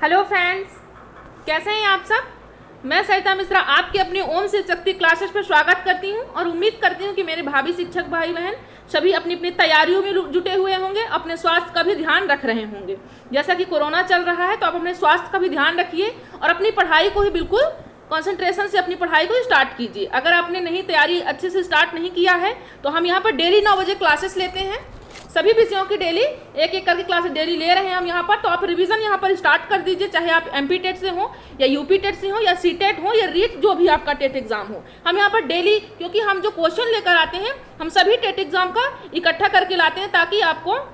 Hello friends, कैसे हैं आप सब। मैं सरिता मिश्रा आपके अपनी ओम शिव शक्ति क्लासेस पर स्वागत करती हूं और उम्मीद करती हूं कि मेरे भाभी शिक्षक भाई बहन सभी अपनी अपनी तैयारियों में जुटे हुए होंगे, अपने स्वास्थ्य का भी ध्यान रख रहे होंगे। जैसा कि कोरोना चल रहा है तो आप अपने स्वास्थ्य का भी ध्यान रखिए और अपनी पढ़ाई को ही बिल्कुल कंसंट्रेशन से अपनी पढ़ाई को स्टार्ट कीजिए। अगर आपने नहीं तैयारी अच्छे से स्टार्ट नहीं किया है तो हम यहाँ पर डेली 9 बजे क्लासेस लेते हैं, सभी विषयों की डेली एक एक करके क्लासेस डेली ले रहे हैं हम यहाँ पर। तो आप रिवीजन यहाँ पर स्टार्ट कर दीजिए, चाहे आप एमपी टेट से हो या यूपी टेट से हो या सी टेट हो या रीट, जो भी आपका टेट एग्जाम हो। हम यहाँ पर डेली, क्योंकि हम जो क्वेश्चन लेकर आते हैं हम सभी टेट एग्जाम का इकट्ठा करके लाते हैं ताकि आपको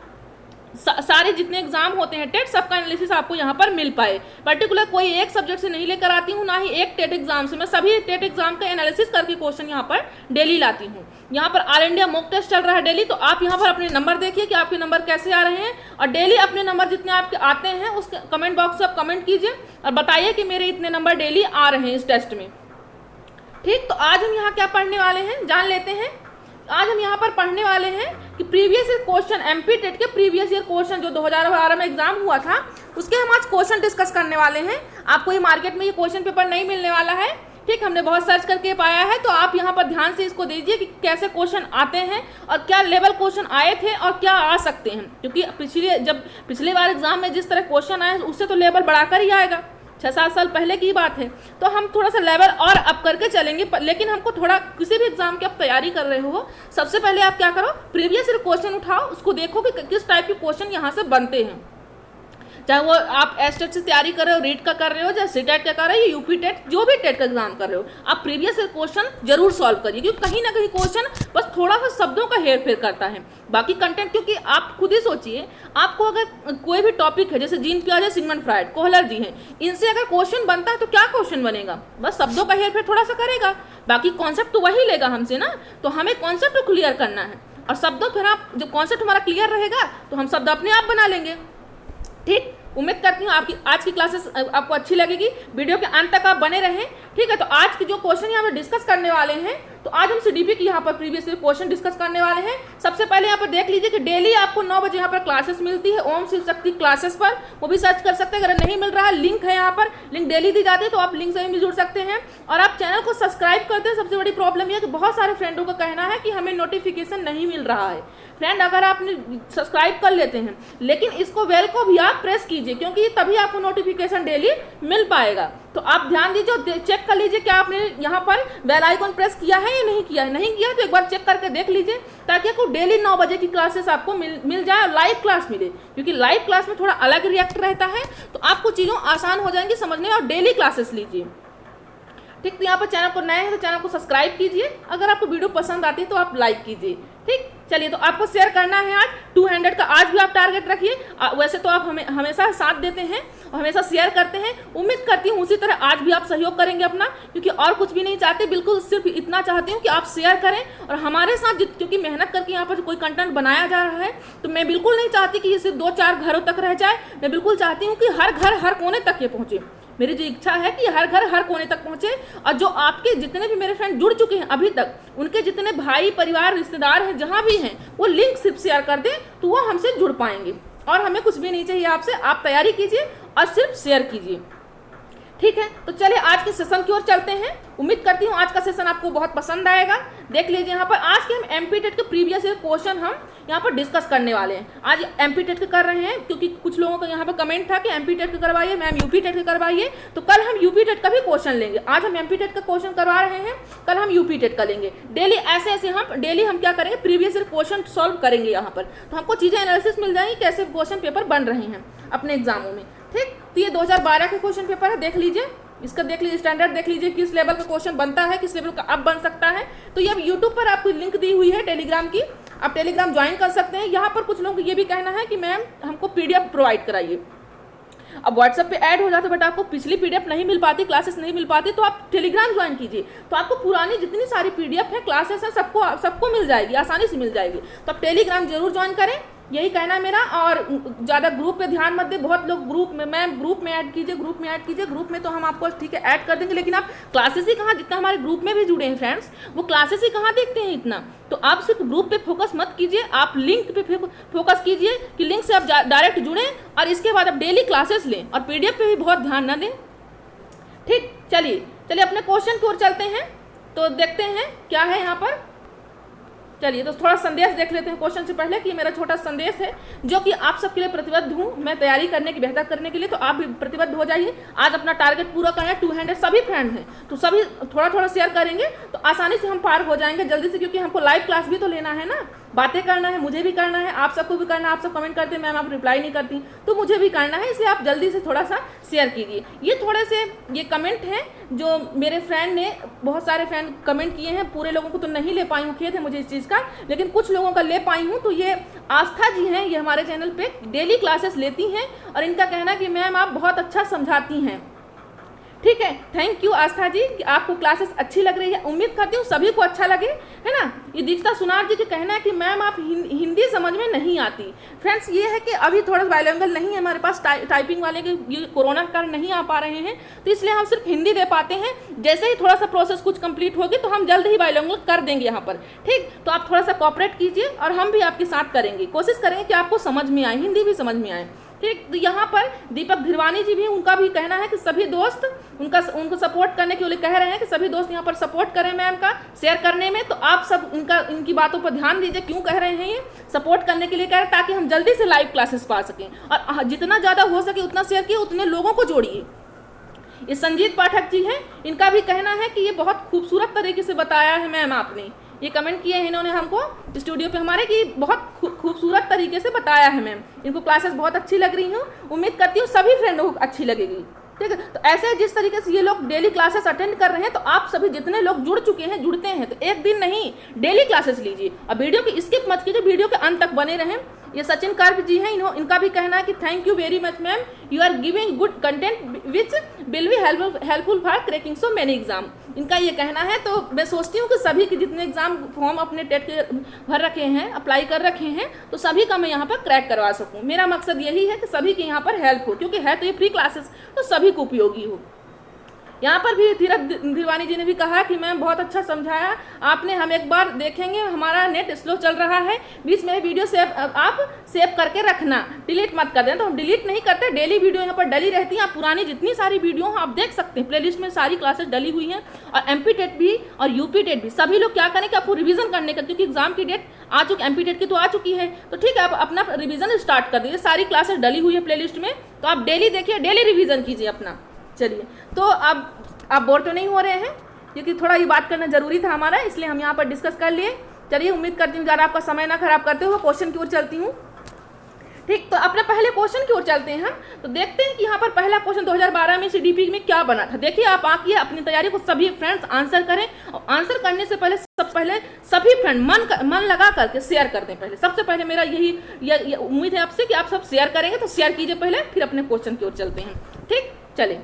सारे जितने एग्जाम होते हैं टेट सबका एनालिसिस आपको यहाँ पर मिल पाए। पर्टिकुलर कोई एक सब्जेक्ट से नहीं लेकर आती हूँ, ना ही एक टेट एग्जाम से, मैं सभी टेट एग्जाम का एनालिसिस करके क्वेश्चन यहाँ पर डेली लाती हूँ। यहाँ पर ऑल इंडिया मॉक टेस्ट चल रहा है डेली, तो आप यहाँ पर अपने नंबर देखिए कि आपके नंबर कैसे आ रहे हैं और डेली अपने नंबर जितने आपके आते हैं उस कमेंट बॉक्स से आप कमेंट कीजिए और बताइए कि मेरे इतने नंबर डेली आ रहे हैं इस टेस्ट में। ठीक, तो आज हम यहाँ क्या पढ़ने वाले हैं जान लेते हैं। आज हम यहाँ पर पढ़ने वाले हैं कि previous year question, MP TET के प्रीवियस ईयर क्वेश्चन जो 2012 में एग्जाम हुआ था उसके हम आज क्वेश्चन डिस्कस करने वाले हैं। आपको ये मार्केट में ये क्वेश्चन पेपर नहीं मिलने वाला है, ठीक, हमने बहुत सर्च करके पाया है। तो आप यहाँ पर ध्यान से इसको दीजिए कि कैसे क्वेश्चन आते हैं और क्या लेवल क्वेश्चन आए थे और क्या आ सकते हैं, क्योंकि पिछले बार एग्जाम में जिस तरह क्वेश्चन आए उससे तो लेवल बढ़ाकर ही आएगा। 6-7 साल पहले की बात है, तो हम थोड़ा सा लेवल और अप करके चलेंगे। लेकिन हमको थोड़ा, किसी भी एग्जाम की आप तैयारी कर रहे हो, सबसे पहले आप क्या करो, प्रीवियस ईयर क्वेश्चन उठाओ, उसको देखो कि किस टाइप के क्वेश्चन यहाँ से बनते हैं। चाहे वो आप एस टेट से तैयारी कर रहे हो, रीट का कर रहे हो, चाहे सी टेट का कर रहे हो, यूपी टेट, जो भी टेट का एग्जाम कर रहे हो, आप प्रीवियस ईयर क्वेश्चन जरूर सॉल्व करिए, क्योंकि कहीं ना कहीं क्वेश्चन बस थोड़ा सा शब्दों का हेर फेर करता है। बाकी कंटेंट, क्योंकि आप खुद ही सोचिए, आपको अगर कोई भी टॉपिक है, जैसे जीन पियाजे, सिगमंड फ्राइड, कोहलर जी हैं, इनसे अगर क्वेश्चन बनता है तो क्या क्वेश्चन बनेगा, बस शब्दों का हेर फेर थोड़ा सा करेगा, बाकी कॉन्सेप्ट तो वही लेगा हमसे ना। तो हमें कॉन्सेप्ट को क्लियर करना है और शब्दों, फिर आप जब कॉन्सेप्ट हमारा क्लियर रहेगा तो हम शब्द अपने आप बना लेंगे। ठीक, उम्मीद करती हूँ आपकी आज की क्लासेस आपको अच्छी लगेगी, वीडियो के अंत तक आप बने रहें। ठीक है, तो आज के जो क्वेश्चन यहाँ पर डिस्कस करने वाले हैं, तो आज हम सीडीपी की यहाँ पर प्रीवियस ईयर क्वेश्चन डिस्कस करने वाले हैं। सबसे पहले यहाँ पर देख लीजिए कि डेली आपको 9 बजे यहाँ पर क्लासेस मिलती है ओम शिव शक्ति क्लासेस पर, वो भी सर्च कर सकते हैं। अगर नहीं मिल रहा है, लिंक है यहाँ पर, लिंक डेली दी जाती है, तो आप लिंक से भी जुड़ सकते हैं। और आप चैनल को सब्सक्राइब करते हैं। सबसे बड़ी प्रॉब्लम यह कि बहुत सारे फ्रेंडों का कहना है कि हमें नोटिफिकेशन नहीं मिल रहा है। फ्रेंड, अगर आपने सब्सक्राइब कर लेते हैं लेकिन इसको बेल को भी आप प्रेस कीजिए, क्योंकि तभी आपको नोटिफिकेशन डेली मिल पाएगा। तो आप ध्यान दीजिए और चेक कर लीजिए क्या आपने यहाँ पर बेल आइकन प्रेस किया है या नहीं किया है। नहीं किया तो एक बार चेक करके देख लीजिए, ताकि आपको डेली 9 बजे की क्लासेस आपको मिल जाए और लाइव क्लास मिले, क्योंकि लाइव क्लास में थोड़ा अलग रिएक्ट रहता है, तो आपको चीज़ों आसान हो जाएंगी समझने में। और डेली क्लासेस लीजिए। ठीक, तो यहाँ पर चैनल को नए हैं तो चैनल को सब्सक्राइब कीजिए, अगर आपको वीडियो पसंद आती है तो आप लाइक कीजिए। ठीक, चलिए, तो आपको शेयर करना है आज 200 का, आज भी आप टारगेट रखिए। वैसे तो आप हमेशा साथ देते हैं और हमेशा शेयर करते हैं, उम्मीद करती हूँ उसी तरह आज भी आप सहयोग करेंगे अपना, क्योंकि और कुछ भी नहीं चाहते, बिल्कुल सिर्फ इतना चाहती हूँ कि आप शेयर करें और हमारे साथ, क्योंकि मेहनत करके यहाँ पर कोई कंटेंट बनाया जा रहा है, तो मैं बिल्कुल नहीं चाहती कि ये सिर्फ 2-4 घरों तक रह जाए। मैं बिल्कुल चाहती हूँ कि हर घर हर कोने तक ये पहुँचे। मेरी जो इच्छा है कि हर घर हर कोने तक पहुंचे, और जो आपके जितने भी मेरे फ्रेंड जुड़ चुके हैं अभी तक, उनके जितने भाई परिवार रिश्तेदार हैं जहां भी हैं, वो लिंक सिर्फ शेयर कर दें तो वो हमसे जुड़ पाएंगे। और हमें कुछ भी नहीं चाहिए आपसे, आप तैयारी कीजिए और सिर्फ शेयर कीजिए। ठीक है, तो चलिए आज के सेशन की ओर चलते हैं। उम्मीद करती हूँ आज का सेशन आपको बहुत पसंद आएगा। देख लीजिए यहाँ पर आज के हम एमपी टेट के प्रीवियस ईयर क्वेश्चन हम यहाँ पर डिस्कस करने वाले हैं। आज एमपी टेट के कर रहे हैं, क्योंकि कुछ लोगों का यहाँ पर कमेंट था कि एमपी टेट के करवाइए मैम, यूपी टेट के करवाइए, तो कल हम यूपी टेट का भी क्वेश्चन लेंगे। आज हम एमपी टेट का क्वेश्चन करवा रहे हैं, कल हम यूपी टेट का लेंगे। डेली ऐसे हम डेली हम क्या करेंगे, प्रीवियस ईयर क्वेश्चन सॉल्व करेंगे यहाँ पर, तो हमको चीज़ें एनालिसिस मिल जाएंगी कैसे क्वेश्चन पेपर बन रहे हैं अपने एग्जामों में। ठीक, तो ये 2012 के क्वेश्चन पेपर है, देख लीजिए, इसका देख लीजिए स्टैंडर्ड, देख लीजिए किस लेवल का क्वेश्चन बनता है, किस लेवल का अब बन सकता है। तो ये अब यूट्यूब पर आपको लिंक दी हुई है टेलीग्राम की, आप टेलीग्राम ज्वाइन कर सकते हैं। यहाँ पर कुछ लोगों को ये भी कहना है कि मैम हमको पीडीएफ प्रोवाइड कराइए। अब व्हाट्सएप पे ऐड हो जाते बट आपको पिछली पीडीएफ नहीं मिल पाती, क्लासेस नहीं मिल पाती, तो आप टेलीग्राम ज्वाइन कीजिए, तो आपको पुरानी जितनी सारी पीडीएफ है, क्लासेस हैं, सबको मिल जाएगी, आसानी से मिल जाएगी। तो आप टेलीग्राम जरूर ज्वाइन करें। यही कहना है मेरा। और ज़्यादा ग्रुप पे ध्यान मत दे, बहुत लोग ग्रुप में ऐड कीजिए, ग्रुप में तो हम आपको ठीक है ऐड कर देंगे, लेकिन आप क्लासेस ही कहाँ, जितना हमारे ग्रुप में भी जुड़े हैं फ्रेंड्स, वो क्लासेस ही कहाँ देखते हैं इतना। तो आप सिर्फ ग्रुप पे फोकस मत कीजिए, आप लिंक पे फोकस कीजिए कि लिंक से आप डायरेक्ट जुड़ें और इसके बाद आप डेली क्लासेस लें और PDF पे भी बहुत ध्यान न दें। ठीक, चलिए अपने क्वेश्चन की ओर चलते हैं। तो देखते हैं क्या है यहाँ पर। चलिए तो थोड़ा संदेश देख लेते हैं क्वेश्चन से पहले कि मेरा छोटा संदेश है जो कि आप सबके लिए प्रतिबद्ध हूँ मैं तैयारी करने की, बेहतर करने के लिए। तो आप भी प्रतिबद्ध हो जाइए, आज अपना टारगेट पूरा करना है। 200 सभी फ्रेंड हैं तो सभी थोड़ा शेयर करेंगे तो आसानी से हम पार हो जाएंगे जल्दी से, क्योंकि हमको लाइव क्लास भी तो लेना है ना, बातें करना है, मुझे भी करना है, आप सबको भी करना है। आप सब कमेंट करते हैं मैम आप रिप्लाई नहीं करती, तो मुझे भी करना है, इसलिए आप जल्दी से थोड़ा सा शेयर कीजिए। ये थोड़े से ये कमेंट हैं जो मेरे फ्रेंड ने, बहुत सारे फ्रेंड कमेंट किए हैं, पूरे लोगों को तो नहीं ले पाई हूँ, खेद है मुझे इस चीज़ का, लेकिन कुछ लोगों का ले पाई हूँ। तो ये आस्था जी हैं, ये हमारे चैनल पे डेली क्लासेस लेती हैं और इनका कहना है कि मैम आप बहुत अच्छा समझाती हैं। ठीक है, थैंक यू आस्था जी कि आपको क्लासेस अच्छी लग रही है, उम्मीद करती हूँ सभी को अच्छा लगे, है ना। ये दीक्षिता सुनार जी का कहना है कि मैम आप हिंदी समझ में नहीं आती। फ्रेंड्स ये है कि अभी थोड़ा बाइलिंगुअल नहीं है हमारे पास, टाइपिंग वाले के ये कोरोना के कारण नहीं आ पा रहे हैं, तो इसलिए हम सिर्फ हिंदी दे पाते हैं। जैसे ही थोड़ा सा प्रोसेस कुछ कंप्लीट होगी तो हम जल्द ही बाइलिंगुअल कर देंगे यहाँ पर। ठीक, तो आप थोड़ा सा कोऑपरेट कीजिए और हम भी आपके साथ करेंगे, कोशिश करेंगे कि आपको समझ में आए, हिंदी भी समझ में आए। ठीक, तो यहाँ पर दीपक धिरवानी जी भी, उनका भी कहना है कि सभी दोस्त उनको सपोर्ट करने के लिए कह रहे हैं कि सभी दोस्त यहाँ पर सपोर्ट करें मैम का शेयर करने में। तो आप सब इनकी बातों पर ध्यान दीजिए, क्यों कह रहे हैं ये सपोर्ट करने के लिए कह रहे हैं, ताकि हम जल्दी से लाइव क्लासेस पा सकें और जितना ज़्यादा हो सके उतना शेयर किए, उतने लोगों को जोड़िए। ये संजीत पाठक जी हैं, इनका भी कहना है कि ये बहुत खूबसूरत तरीके से बताया है मैम आपने, ये कमेंट किए हैं इन्होंने हमको स्टूडियो पे हमारे कि बहुत खूबसूरत तरीके से बताया है मैम, इनको क्लासेस बहुत अच्छी लग रही हूँ, उम्मीद करती हूँ सभी फ्रेंडों को अच्छी लगेगी। ठीक है, तो ऐसे जिस तरीके से ये लोग डेली क्लासेस अटेंड कर रहे हैं, तो आप सभी जितने लोग जुड़ते हैं तो एक दिन नहीं डेली क्लासेस लीजिए और वीडियो की स्किप मत कीजिए, वीडियो के अंत तक बने रहें। ये सचिन कर्व जी हैं, इनका भी कहना है कि thank you very much ma'am, you are giving good content which will be helpful for cracking so many exam. इनका ये कहना है। तो मैं सोचती हूँ कि सभी के जितने एग्जाम फॉर्म अपने टेट के भर रखे हैं, अप्लाई कर रखे हैं, तो सभी का मैं यहाँ पर क्रैक करवा सकूँ। मेरा मकसद यही है कि सभी के यहाँ पर हेल्प हो, क्योंकि है तो ये फ्री क्लासेस, तो सभी को उपयोगी हो। यहाँ पर भी धीरज धिरवानी जी ने भी कहा कि मैम बहुत अच्छा समझाया आपने, हम एक बार देखेंगे, हमारा नेट स्लो चल रहा है, बीच में वीडियो आप सेव करके रखना, डिलीट मत कर दें। तो हम डिलीट नहीं करते, डेली वीडियो यहाँ पर डली रहती हैं। आप पुरानी जितनी सारी वीडियो आप देख सकते हैं, प्लेलिस्ट में सारी क्लासेस डली हुई हैं। और MP टेट भी और UP टेट भी, सभी लोग क्या करें कि आपको रिविजन करने का, क्योंकि एग्जाम की डेट आ चुकी, MP टेट की तो आ चुकी है, तो ठीक है आप अपना रिविजन स्टार्ट कर दीजिए। सारी क्लासेस डली हुई है प्लेलिस्ट में, तो आप डेली देखिए, डेली रिविजन कीजिए अपना। चलिए, तो अब आप बोर तो नहीं हो रहे हैं, क्योंकि थोड़ा ये बात करना जरूरी था हमारा, इसलिए हम यहाँ पर डिस्कस कर लिए। चलिए, उम्मीद करती हूँ ज़्यादा आपका समय ना खराब करते हुए क्वेश्चन की ओर चलती हूँ। ठीक, तो अपने पहले क्वेश्चन की ओर चलते हैं हम। तो देखते हैं कि यहाँ पर पहला क्वेश्चन 2012 में CDP में क्या बना था। देखिए, आप आके अपनी तैयारी को सभी फ्रेंड्स आंसर करें, और आंसर करने से पहले सबसे पहले सभी फ्रेंड मन लगा करके शेयर कर दें। पहले सबसे पहले मेरा यही उम्मीद है आपसे कि आप सब शेयर करेंगे, तो शेयर कीजिए पहले, फिर अपने क्वेश्चन की ओर चलते हैं। ठीक, चलिए,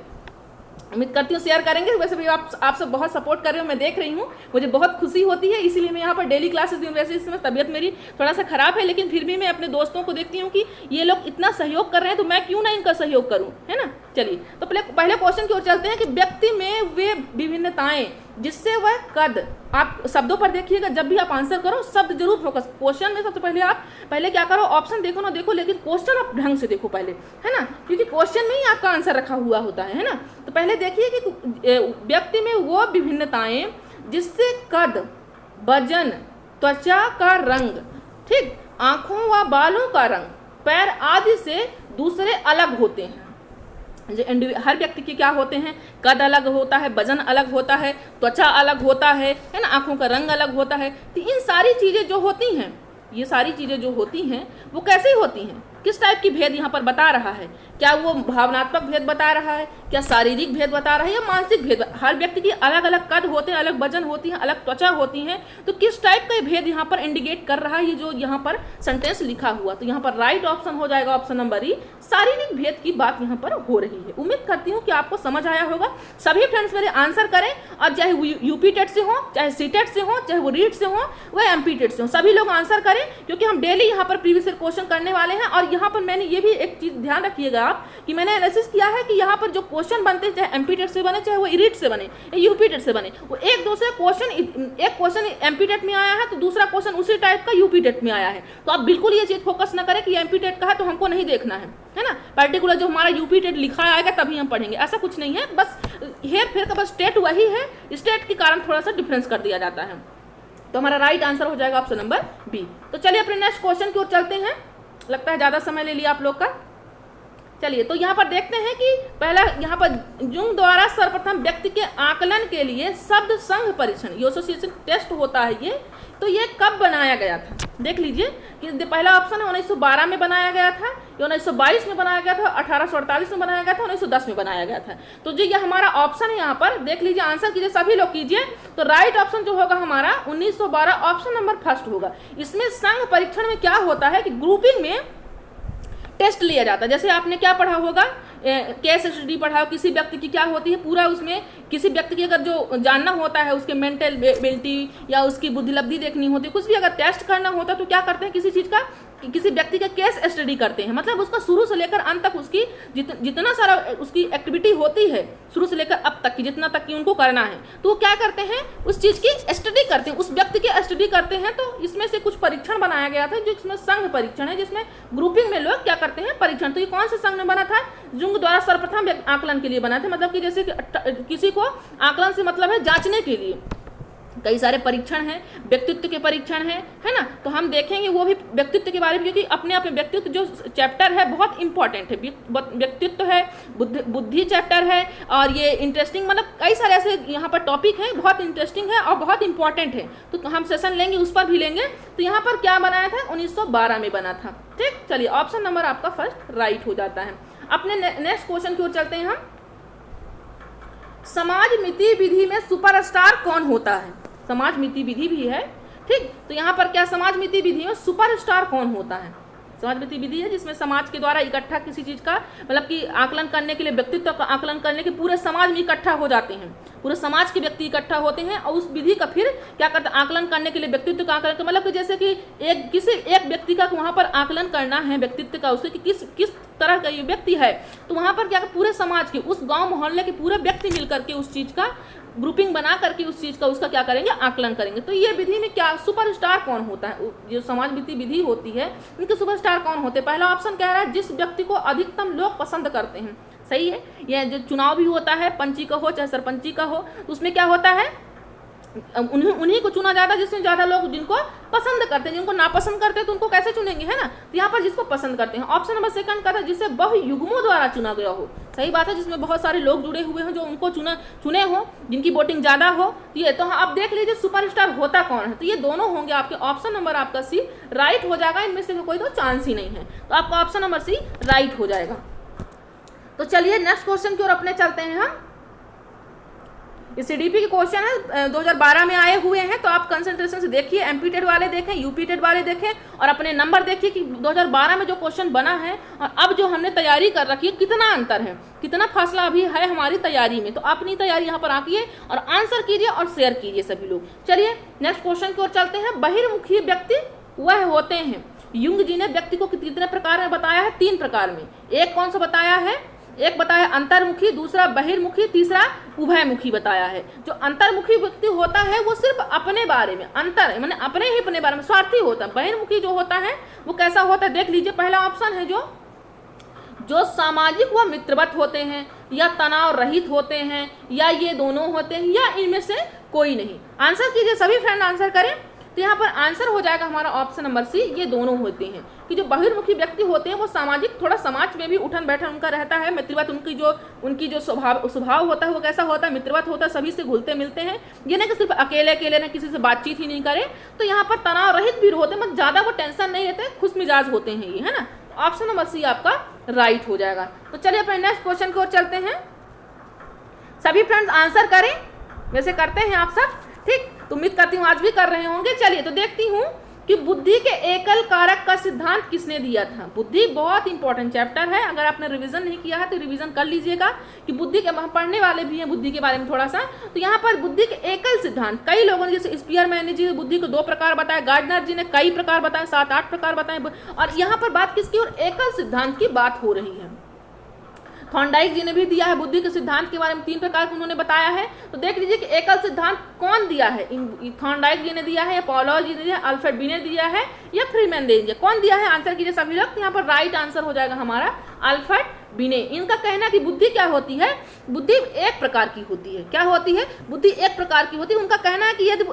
उम्मीद करती हूँ शेयर करेंगे। वैसे भी आप सब बहुत सपोर्ट कर रहे हो, मैं देख रही हूँ, मुझे बहुत खुशी होती है, इसीलिए मैं यहाँ पर डेली क्लासेस दूँ। वैसे इस समय तबीयत मेरी थोड़ा सा खराब है, लेकिन फिर भी मैं अपने दोस्तों को देखती हूँ कि ये लोग इतना सहयोग कर रहे हैं, तो मैं क्यों ना इनका सहयोग करूँ, है ना। चलिए, तो पहले क्वेश्चन की ओर चलते हैं कि व्यक्ति में वे विभिन्नताएं जिससे वह कद, आप शब्दों पर देखिएगा, जब भी आप आंसर करो शब्द जरूर फोकस। क्वेश्चन में सबसे पहले आप क्या करो, ऑप्शन देखो ना देखो, लेकिन क्वेश्चन आप ढंग से देखो पहले, है ना, क्योंकि क्वेश्चन में ही आपका आंसर रखा हुआ होता है ना। तो पहले देखिए कि व्यक्ति में वो विभिन्नताएं जिससे कद, वजन, त्वचा का रंग, ठीक, आंखों व बालों का रंग, पैर आदि से दूसरे अलग होते हैं। हर व्यक्ति के क्या होते हैं, कद अलग होता है, वजन अलग होता है, त्वचा अलग होता है ना, आंखों का रंग अलग होता है। तो इन सारी चीज़ें जो होती हैं, ये सारी चीज़ें जो होती हैं वो कैसे होती हैं, किस टाइप की भेद यहाँ पर बता रहा है? क्या वो भावनात्मक भेद बता रहा है, क्या शारीरिक भेद बता रहा है, या मानसिक भेद? हर व्यक्ति की अलग अलग कद होते हैं, अलग वजन होती है, अलग त्वचा होती है, तो किस टाइप का भेद यहाँ पर इंडिकेट कर रहा है ये जो यहाँ पर सेंटेंस लिखा हुआ? तो यहाँ पर राइट ऑप्शन हो जाएगा ऑप्शन नंबर ई, शारीरिक भेद की बात यहाँ पर हो रही है। उम्मीद करती हूँ कि आपको समझ आया होगा। सभी फ्रेंड्स मेरे आंसर करें, और चाहे वो यूपी टेट से हो, चाहे सी टेट से हो, चाहे वो रीट से हो, वह एमपी टेट से हो, सभी लोग आंसर करें, क्योंकि हम डेली यहाँ पर प्रीवियस ईयर क्वेश्चन करने वाले हैं। और यहाँ पर मैंने ये भी एक चीज ध्यान रखिएगा आप कि मैंने एनालिसिस किया है कि यहाँ पर जो क्वेश्चन बनते हैं, चाहे एमपी टेट से बने, चाहे वो रीट से बने, यूपी टेट से बने, वो एक दूसरे क्वेश्चन, एक क्वेश्चन एमपी टेट में आया है तो दूसरा क्वेश्चन उसी टाइप का यूपी टेट में आया है। तो आप बिल्कुल ये चीज फोकस न करें कि एमपी टेट का है तो हमको नहीं देखना है ना, पर्टिकुलर जो हमारा यूपी टेट लिखा आएगा तभी हम पढ़ेंगे, ऐसा कुछ नहीं है। बस हेर फेर का बस स्टेट वही है, स्टेट के कारण थोड़ा सा डिफरेंस कर दिया जाता है। तो हमारा राइट आंसर हो जाएगा ऑप्शन नंबर बी। तो चलिए अपने नेक्स्ट क्वेश्चन की ओर चलते हैं। लगता है ज़्यादा समय ले लिया आप लोग का। चलिए तो यहाँ पर देखते हैं कि पहला यहाँ पर जुंग द्वारा सर्वप्रथम व्यक्ति के आकलन के लिए शब्द संघ परीक्षण, ये एसोसिएशन टेस्ट होता है ये, तो ये कब बनाया गया था? देख लीजिए कि पहला ऑप्शन है 1912 में बनाया गया था, ये 1922 में बनाया गया था, 1848 में बनाया गया था, 1910 में बनाया गया था। तो जो ये हमारा ऑप्शन है यहाँ पर देख लीजिए, आंसर कीजिए सभी लोग कीजिए। तो राइट ऑप्शन जो होगा हमारा 1912 ऑप्शन नंबर फर्स्ट होगा। इसमें संघ परीक्षण में क्या होता है कि ग्रुपिंग में टेस्ट लिया जाता है। जैसे आपने क्या पढ़ा होगा, केस स्टडी पढ़ा हो, किसी व्यक्ति की क्या होती है, पूरा उसमें किसी व्यक्ति की अगर जो जानना होता है, उसके मेंटल एबिलिटी या उसकी बुद्धिलब्धि देखनी होती है, कुछ भी अगर टेस्ट करना होता है तो क्या करते हैं, किसी चीज़ का, किसी व्यक्ति का केस स्टडी करते हैं। मतलब उसका शुरू से लेकर अंत तक उसकी जितना सारा उसकी एक्टिविटी होती है, शुरू से लेकर अब तक की जितना तक की उनको करना है, तो वो क्या करते हैं, उस चीज़ की स्टडी करते हैं, उस व्यक्ति की स्टडी करते हैं। तो इसमें से कुछ परीक्षण बनाया गया था, जो इसमें संघ परीक्षण है, जिसमें ग्रुपिंग में लोग क्या करते हैं, परीक्षण। तो ये कौन से संघ में बना था? जुंग द्वारा सर्वप्रथम आकलन के लिए बना था। मतलब कि जैसे किसी को आकलन से मतलब है जांचने के लिए कई सारे परीक्षण हैं, व्यक्तित्व के परीक्षण हैं, है ना। तो हम देखेंगे वो भी व्यक्तित्व के बारे में, क्योंकि अपने आप में व्यक्तित्व जो चैप्टर है बहुत इंपॉर्टेंट है। व्यक्तित्व है, बुद्धि चैप्टर है, और ये इंटरेस्टिंग, मतलब कई सारे ऐसे यहाँ पर टॉपिक हैं, बहुत इंटरेस्टिंग है और बहुत इंपॉर्टेंट है। तो हम सेशन लेंगे, उस पर भी लेंगे। तो यहाँ पर क्या बनाया था, 1912 में बना था। ठीक, चलिए ऑप्शन नंबर आपका फर्स्ट राइट हो जाता है। अपने नेक्स्ट क्वेश्चन की ओर चलते हैं हम। समाज मिति विधि में सुपरस्टार कौन होता है? समाज मिति विधि भी है, ठीक। तो यहाँ पर क्या, समाज मिति विधि में सुपरस्टार कौन होता है? समाज मिति विधि है जिसमें समाज के द्वारा इकट्ठा किसी चीज़ का, मतलब कि आकलन करने के लिए, व्यक्तित्व का आकलन करने के पूरे समाज में इकट्ठा हो जाते हैं, पूरे समाज के व्यक्ति इकट्ठा होते हैं, और उस विधि का फिर क्या करते हैं, आकलन करने के लिए व्यक्तित्व का आकलन, मतलब कि जैसे कि किसी एक व्यक्ति का वहाँ पर आकलन करना है व्यक्तित्व का, उसके कि किस तरह का ये व्यक्ति है, तो वहाँ पर क्या पूरे समाज के, उस गाँव मोहल्ले के पूरे व्यक्ति मिल करके उस चीज़ का ग्रुपिंग बना करके उस चीज़ का उसका क्या करेंगे, आकलन करेंगे। तो ये विधि में क्या सुपरस्टार कौन होता है? जो समाज मिति विधि होती है उनके सुपरस्टार कौन होते हैं? पहला ऑप्शन कह रहा है जिस व्यक्ति को अधिकतम लोग पसंद करते हैं। सही है। यह जो चुनाव भी होता है, पंची का हो चाहे सरपंची का हो, तो उसमें क्या होता है, उन्हीं को चुना जाता है जिसमें ज़्यादा लोग जिनको पसंद करते हैं। जिनको नापसंद करते हैं तो उनको कैसे चुनेंगे, है ना। तो यहाँ पर जिसको पसंद करते हैं। ऑप्शन नंबर सेकंड का था जिसे बहुयुग्मों द्वारा चुना गया हो। सही बात है, जिसमें बहुत सारे लोग जुड़े हुए हैं जो उनको चुने हो, जिनकी वोटिंग ज़्यादा हो। ये तो आप देख लीजिए सुपरस्टार होता कौन है, तो ये दोनों होंगे आपके। ऑप्शन नंबर आपका सी राइट हो जाएगा, इनमें से कोई तो चांस ही नहीं है, तो आपका ऑप्शन नंबर सी राइट हो जाएगा। तो चलिए नेक्स्ट क्वेश्चन की ओर अपने चलते हैं हम। ये सीडीपी के क्वेश्चन है, 2012 में आए हुए हैं, तो आप कंसंट्रेशन से देखिए, एमपी टेट वाले देखें, यूपी टेट वाले देखें, और अपने नंबर देखिए कि 2012 में जो क्वेश्चन बना है और अब जो हमने तैयारी कर रखी है, कितना अंतर है, कितना फासला अभी है हमारी तैयारी में। तो अपनी तैयारी यहाँ पर आकिए और आंसर कीजिए और शेयर कीजिए सभी लोग। चलिए नेक्स्ट क्वेश्चन की ओर चलते हैं। बहिर्मुखी व्यक्ति वह होते हैं, युंग जी ने व्यक्ति को कितने प्रकार में बताया है? 3 प्रकार में। एक कौन सा बताया है? एक बताया अंतर्मुखी, दूसरा बहिर्मुखी, तीसरा उभयमुखी बताया है। जो अंतर्मुखी व्यक्ति होता है वो सिर्फ अपने बारे में, अंतर माने अपने ही अपने बारे में स्वार्थी होता है। बहिर्मुखी जो होता है वो कैसा होता है, देख लीजिए। पहला ऑप्शन है जो सामाजिक व मित्रवत होते हैं, या तनाव रहित होते हैं, या ये दोनों होते हैं, या इनमें से कोई नहीं। आंसर कीजिए सभी फ्रेंड, आंसर करें। तो यहाँ पर आंसर हो जाएगा हमारा ऑप्शन नंबर सी, ये दोनों होते हैं। कि जो बहिर्मुखी व्यक्ति होते हैं वो सामाजिक, थोड़ा समाज में भी उठन बैठन उनका रहता है। मित्रवत उनकी जो स्वभाव होता है वो कैसा होता है, मित्रवत होता है, सभी से घुलते मिलते हैं। ये नहीं कि सिर्फ अकेले ना किसी से बातचीत ही नहीं करे। तो यहाँ पर तनाव रहित भी होते हैं, मतलब ज़्यादा वो टेंशन नहीं रहते, खुश मिजाज होते हैं ये, है ना। ऑप्शन नंबर सी आपका राइट हो जाएगा। तो चलिए अपने नेक्स्ट क्वेश्चन की ओर चलते हैं। सभी फ्रेंड्स आंसर करें, वैसे करते हैं आप सब, ठीक, तो उम्मीद करती हूँ आज भी कर रहे होंगे। चलिए तो देखती हूँ कि बुद्धि के एकल कारक का सिद्धांत किसने दिया था। बुद्धि बहुत इंपॉर्टेंट चैप्टर है, अगर आपने रिवीजन नहीं किया है तो रिवीजन कर लीजिएगा कि बुद्धि के, हम पढ़ने वाले भी हैं बुद्धि के बारे में थोड़ा सा। तो यहाँ पर बुद्धि के एकल सिद्धांत कई लोगों ने, जैसे स्पीयरमैन जी ने बुद्धि को 2 प्रकार बताया, गार्डनर जी ने कई प्रकार बताए, 7-8 प्रकार बताए, और यहाँ पर बात किसकी और एकल सिद्धांत की बात हो रही है। थॉर्नडाइक जी ने भी दिया है बुद्धि के सिद्धांत के बारे में, 3 प्रकार के उन्होंने बताया है। तो देख लीजिए कि एकल सिद्धांत कौन दिया है, थॉर्नडाइक जी ने दिया है या पाउलोस जी ने दिया है, अल्फ्रेड बी ने दिया है या फ्रीमैन ने दिया, कौन दिया है? आंसर कीजिए सभी लोग। यहाँ पर राइट आंसर हो जाएगा हमारा अल्फ्रेड बी ने। इनका कहना कि बुद्धि क्या होती है, बुद्धि एक प्रकार की होती है। क्या होती है? बुद्धि एक प्रकार की होती है। उनका कहना है कि यदि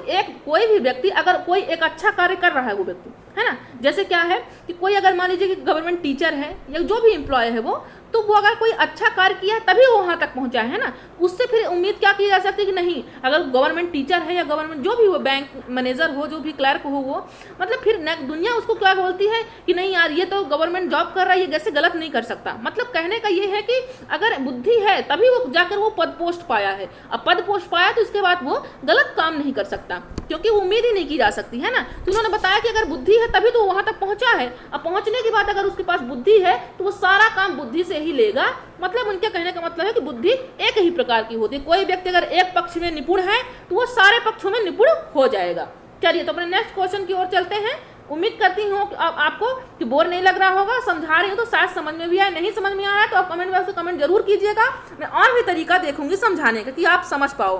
कोई भी व्यक्ति अगर कोई एक अच्छा कार्य कर रहा है, वो व्यक्ति है ना, जैसे क्या है कि कोई अगर मान लीजिए कि गवर्नमेंट टीचर है या जो भी एम्प्लॉय है वो, तो वो अगर कोई अच्छा कार्य किया है तभी वो वहाँ तक पहुँचा है ना, उससे फिर उम्मीद क्या की जा सकती है कि नहीं, अगर गवर्नमेंट टीचर है या गवर्नमेंट जो भी वो बैंक मैनेजर हो, जो भी क्लर्क हो, वो मतलब फिर दुनिया उसको क्या बोलती है कि नहीं यार ये तो गवर्नमेंट जॉब कर रहा है, ये जैसे गलत नहीं कर सकता। मतलब कहने का ये है कि अगर बुद्धि है तभी वो जाकर वो पद पोस्ट पाया है, अब पद पोस्ट पाया तो इसके बाद वो गलत काम नहीं कर सकता, क्योंकि उम्मीद ही नहीं की जा सकती है ना। तो उन्होंने बताया कि अगर बुद्धि है तभी तो वहाँ तक पहुँचा है, अब पहुँचने के बाद अगर उसके पास बुद्धि है तो वो सारा काम बुद्धि से ही लेगा। मतलब उनके कहने का मतलब है कि बुद्धि एक ही प्रकार की होती है। कोई व्यक्ति अगर एक पक्ष में निपुण है तो वो सारे पक्षों में निपुण हो जाएगा। चलिए तो अपने नेक्स्ट क्वेश्चन की ओर चलते हैं। उम्मीद करती हूँ कि आपको कि बोर नहीं लग रहा होगा, समझा रही हूँ तो शायद समझ में भी आए, नहीं समझ में आया तो आप कमेंट बॉक्स में कमेंट जरूर कीजिएगा, मैं और भी तरीका देखूंगी समझाने का कि आप समझ पाओ।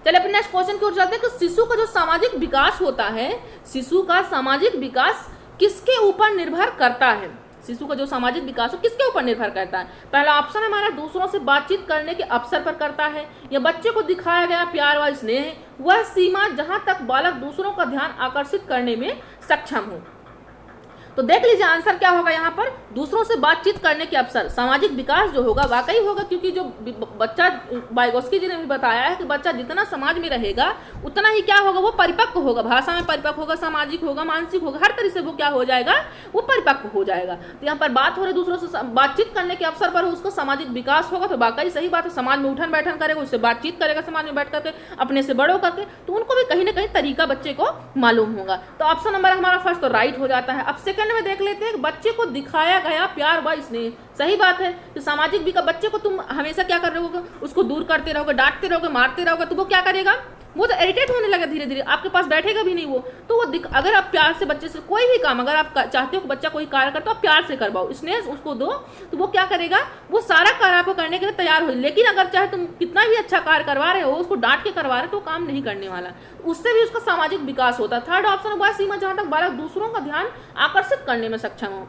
चलिए अपने नेक्स्ट क्वेश्चन की ओर चलते हैं कि शिशु का जो सामाजिक विकास होता है, शिशु का सामाजिक विकास किसके ऊपर निर्भर करता है? शिशु का जो सामाजिक विकास हो किसके ऊपर निर्भर करता है? पहला ऑप्शन हमारा दूसरों से बातचीत करने के अवसर पर करता है, या बच्चे को दिखाया गया प्यार व स्नेह वह सीमा जहां तक बालक दूसरों का ध्यान आकर्षित करने में सक्षम हो। तो देख लीजिए आंसर क्या होगा यहाँ पर, दूसरों से बातचीत करने के अवसर। सामाजिक विकास जो होगा वाकई होगा, क्योंकि जो बच्चा, वाइगोस्की जी ने भी बताया है कि बच्चा जितना समाज में रहेगा उतना ही क्या होगा, वो परिपक्व होगा, भाषा में परिपक्व होगा, सामाजिक होगा, मानसिक होगा, हर तरह से वो क्या हो जाएगा, वो परिपक्व हो जाएगा। तो यहाँ पर बात हो रही दूसरों से बातचीत करने के अवसर पर उसका सामाजिक विकास होगा, तो वाकई सही बात है, समाज में उठन बैठन करेगा, उससे बातचीत करेगा समाज में बैठ करके, अपने से बड़ों करके, तो उनको भी कहीं ना कहीं तरीका बच्चे को मालूम होगा। तो ऑप्शन नंबर हमारा फर्स्ट तो राइट हो जाता है। अब सेकंड में देख लेते हैं, बच्चे को दिखाया गया प्यार व स्नेह। सही बात है कि सामाजिक विकास, बच्चे को तुम हमेशा क्या कर रहे होगे, उसको दूर करते रहोगे, डांटते रहोगे, मारते रहोगे, तो वो क्या करेगा, वो तो इरिटेट होने लगा, धीरे धीरे आपके पास बैठेगा भी नहीं वो। तो वो अगर आप प्यार से बच्चे से कोई भी काम, अगर आप चाहते हो कि बच्चा कोई कार्य करता हो, आप प्यार से करवाओ, स्नेह उसको दो, तो वो क्या करेगा, वो सारा कार्य आपको करने के लिए तैयार हो। लेकिन अगर चाहे तुम कितना भी अच्छा कार्य करवा रहे हो, उसको डांट के करवा रहे हो, तो काम नहीं करने वाला, उससे भी उसका सामाजिक विकास होता है। थर्ड ऑप्शन वह सीमा जहाँ तक बालक दूसरों का ध्यान आकर्षित करने में सक्षम हो।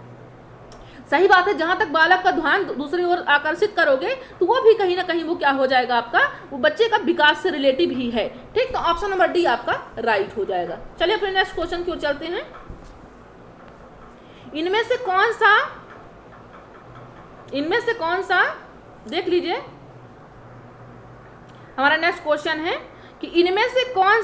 सही बात है, जहां तक बालक का ध्यान दूसरी ओर आकर्षित करोगे तो वो भी कहीं ना कहीं वो क्या हो जाएगा, आपका वो बच्चे का विकास से रिलेटिव ही है। ठीक, तो ऑप्शन नंबर डी आपका राइट हो जाएगा। चलिए अपने नेक्स्ट क्वेश्चन की ओर चलते हैं। इनमें से कौन सा देख लीजिए, हमारा नेक्स्ट क्वेश्चन है कि इनमें से कौन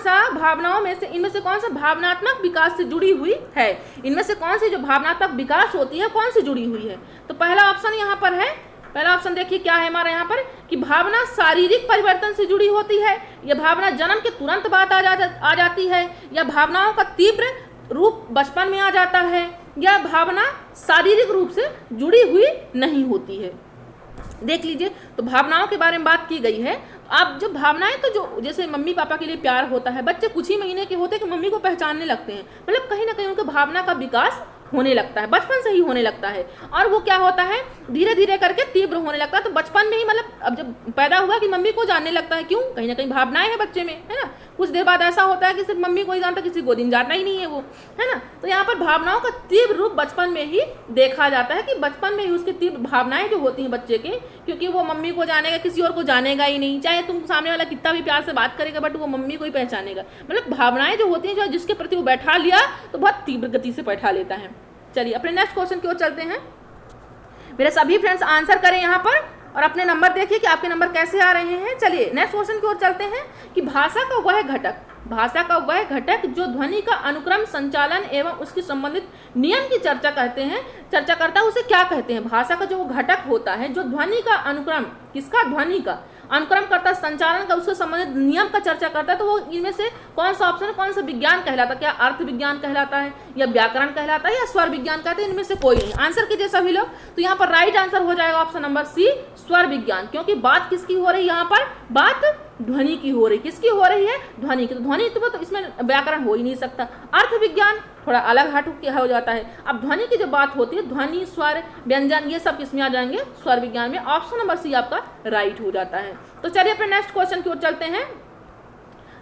सा भावनात्मक विकास से जुड़ी हुई है। इनमें से कौन सी जो भावनात्मक विकास होती है कौन सी जुड़ी हुई है? तो पहला ऑप्शन यहाँ पर है, पहला ऑप्शन देखिए क्या है हमारा यहाँ पर कि भावना शारीरिक परिवर्तन से जुड़ी होती है, या भावना जन्म के तुरंत बाद आ जाती है, या भावनाओं का तीव्र रूप बचपन में आ जाता है, या भावना शारीरिक रूप से जुड़ी हुई नहीं होती है। देख लीजिए, तो भावनाओं के बारे में बात की गई है। आप जो भावनाएं, तो जो जैसे मम्मी पापा के लिए प्यार होता है, बच्चे कुछ ही महीने के होते हैं कि मम्मी को पहचानने लगते हैं, मतलब कहीं ना कहीं उनके भावना का विकास होने लगता है, बचपन से ही होने लगता है, और वो क्या होता है धीरे धीरे करके तीव्र होने लगता है। तो बचपन में ही, मतलब अब जब पैदा हुआ कि मम्मी को जानने लगता है, क्यों, कहीं ना कहीं भावनाएं हैं बच्चे में, है ना। कुछ देर बाद ऐसा होता है कि सिर्फ मम्मी को ही जानता, किसी गोदी में जानता ही नहीं है वो, है ना। तो यहाँ पर भावनाओं का तीव्र रूप बचपन में ही देखा जाता है कि बचपन में ही उसकी तीव्र भावनाएं जो होती हैं बच्चे के, क्योंकि वो मम्मी को जानेगा, किसी और को जानेगा ही नहीं, चाहे तुम सामने वाला कितना भी प्यार से बात करेगा, बट वो मम्मी को ही पहचानेगा। मतलब भावनाएं जो होती हैं, जो जिसके प्रति वो बैठा लिया तो बहुत तीव्र गति से बैठा लेता है। चलिए अपने नेक्स्ट क्वेश्चन की ओर चलते हैं। मेरे सभी फ्रेंड्स आंसर करें यहाँ पर, और अपने नंबर देखिए कि आपके नंबर कैसे आ रहे हैं। चलिए नेक्स्ट क्वेश्चन की ओर चलते हैं कि भाषा का वह घटक भाषा का वह घटक जो ध्वनि का अनुक्रम, संचालन एवं उसकी संबंधित नियम की चर्चा करता है, उसे क्या कहते हैं? भाषा का जो वो घटक होता है जो ध्वनि का अनुक्रम, किसका? ध्वनि का अनुक्रम करता है, संचालन का, उससे संबंधित नियम का चर्चा करता है, तो वो इनमें से कौन सा ऑप्शन है? कौन सा विज्ञान कहलाता है? क्या अर्थ विज्ञान कहलाता है, या व्याकरण कहलाता है, या स्वर विज्ञान कहते हैं? इनमें से कोई नहीं। आंसर कीजिए सभी लोग। तो यहाँ पर राइट आंसर हो जाएगा ऑप्शन नंबर सी, स्वर विज्ञान। क्योंकि बात किसकी हो रही है? यहाँ पर बात ध्वनि की हो रही। किसकी हो रही है? ध्वनि की। तो ध्वनि तो इसमें व्याकरण हो ही नहीं सकता। अर्थ विज्ञान थोड़ा अलग हट हो जाता है। अब ध्वनि की जो बात होती है, ध्वनि, स्वर, व्यंजन, ये सब किसमें आ जाएंगे? स्वर विज्ञान में। ऑप्शन नंबर सी आपका राइट हो जाता है। तो चलिए अपने नेक्स्ट क्वेश्चन की ओर चलते हैं।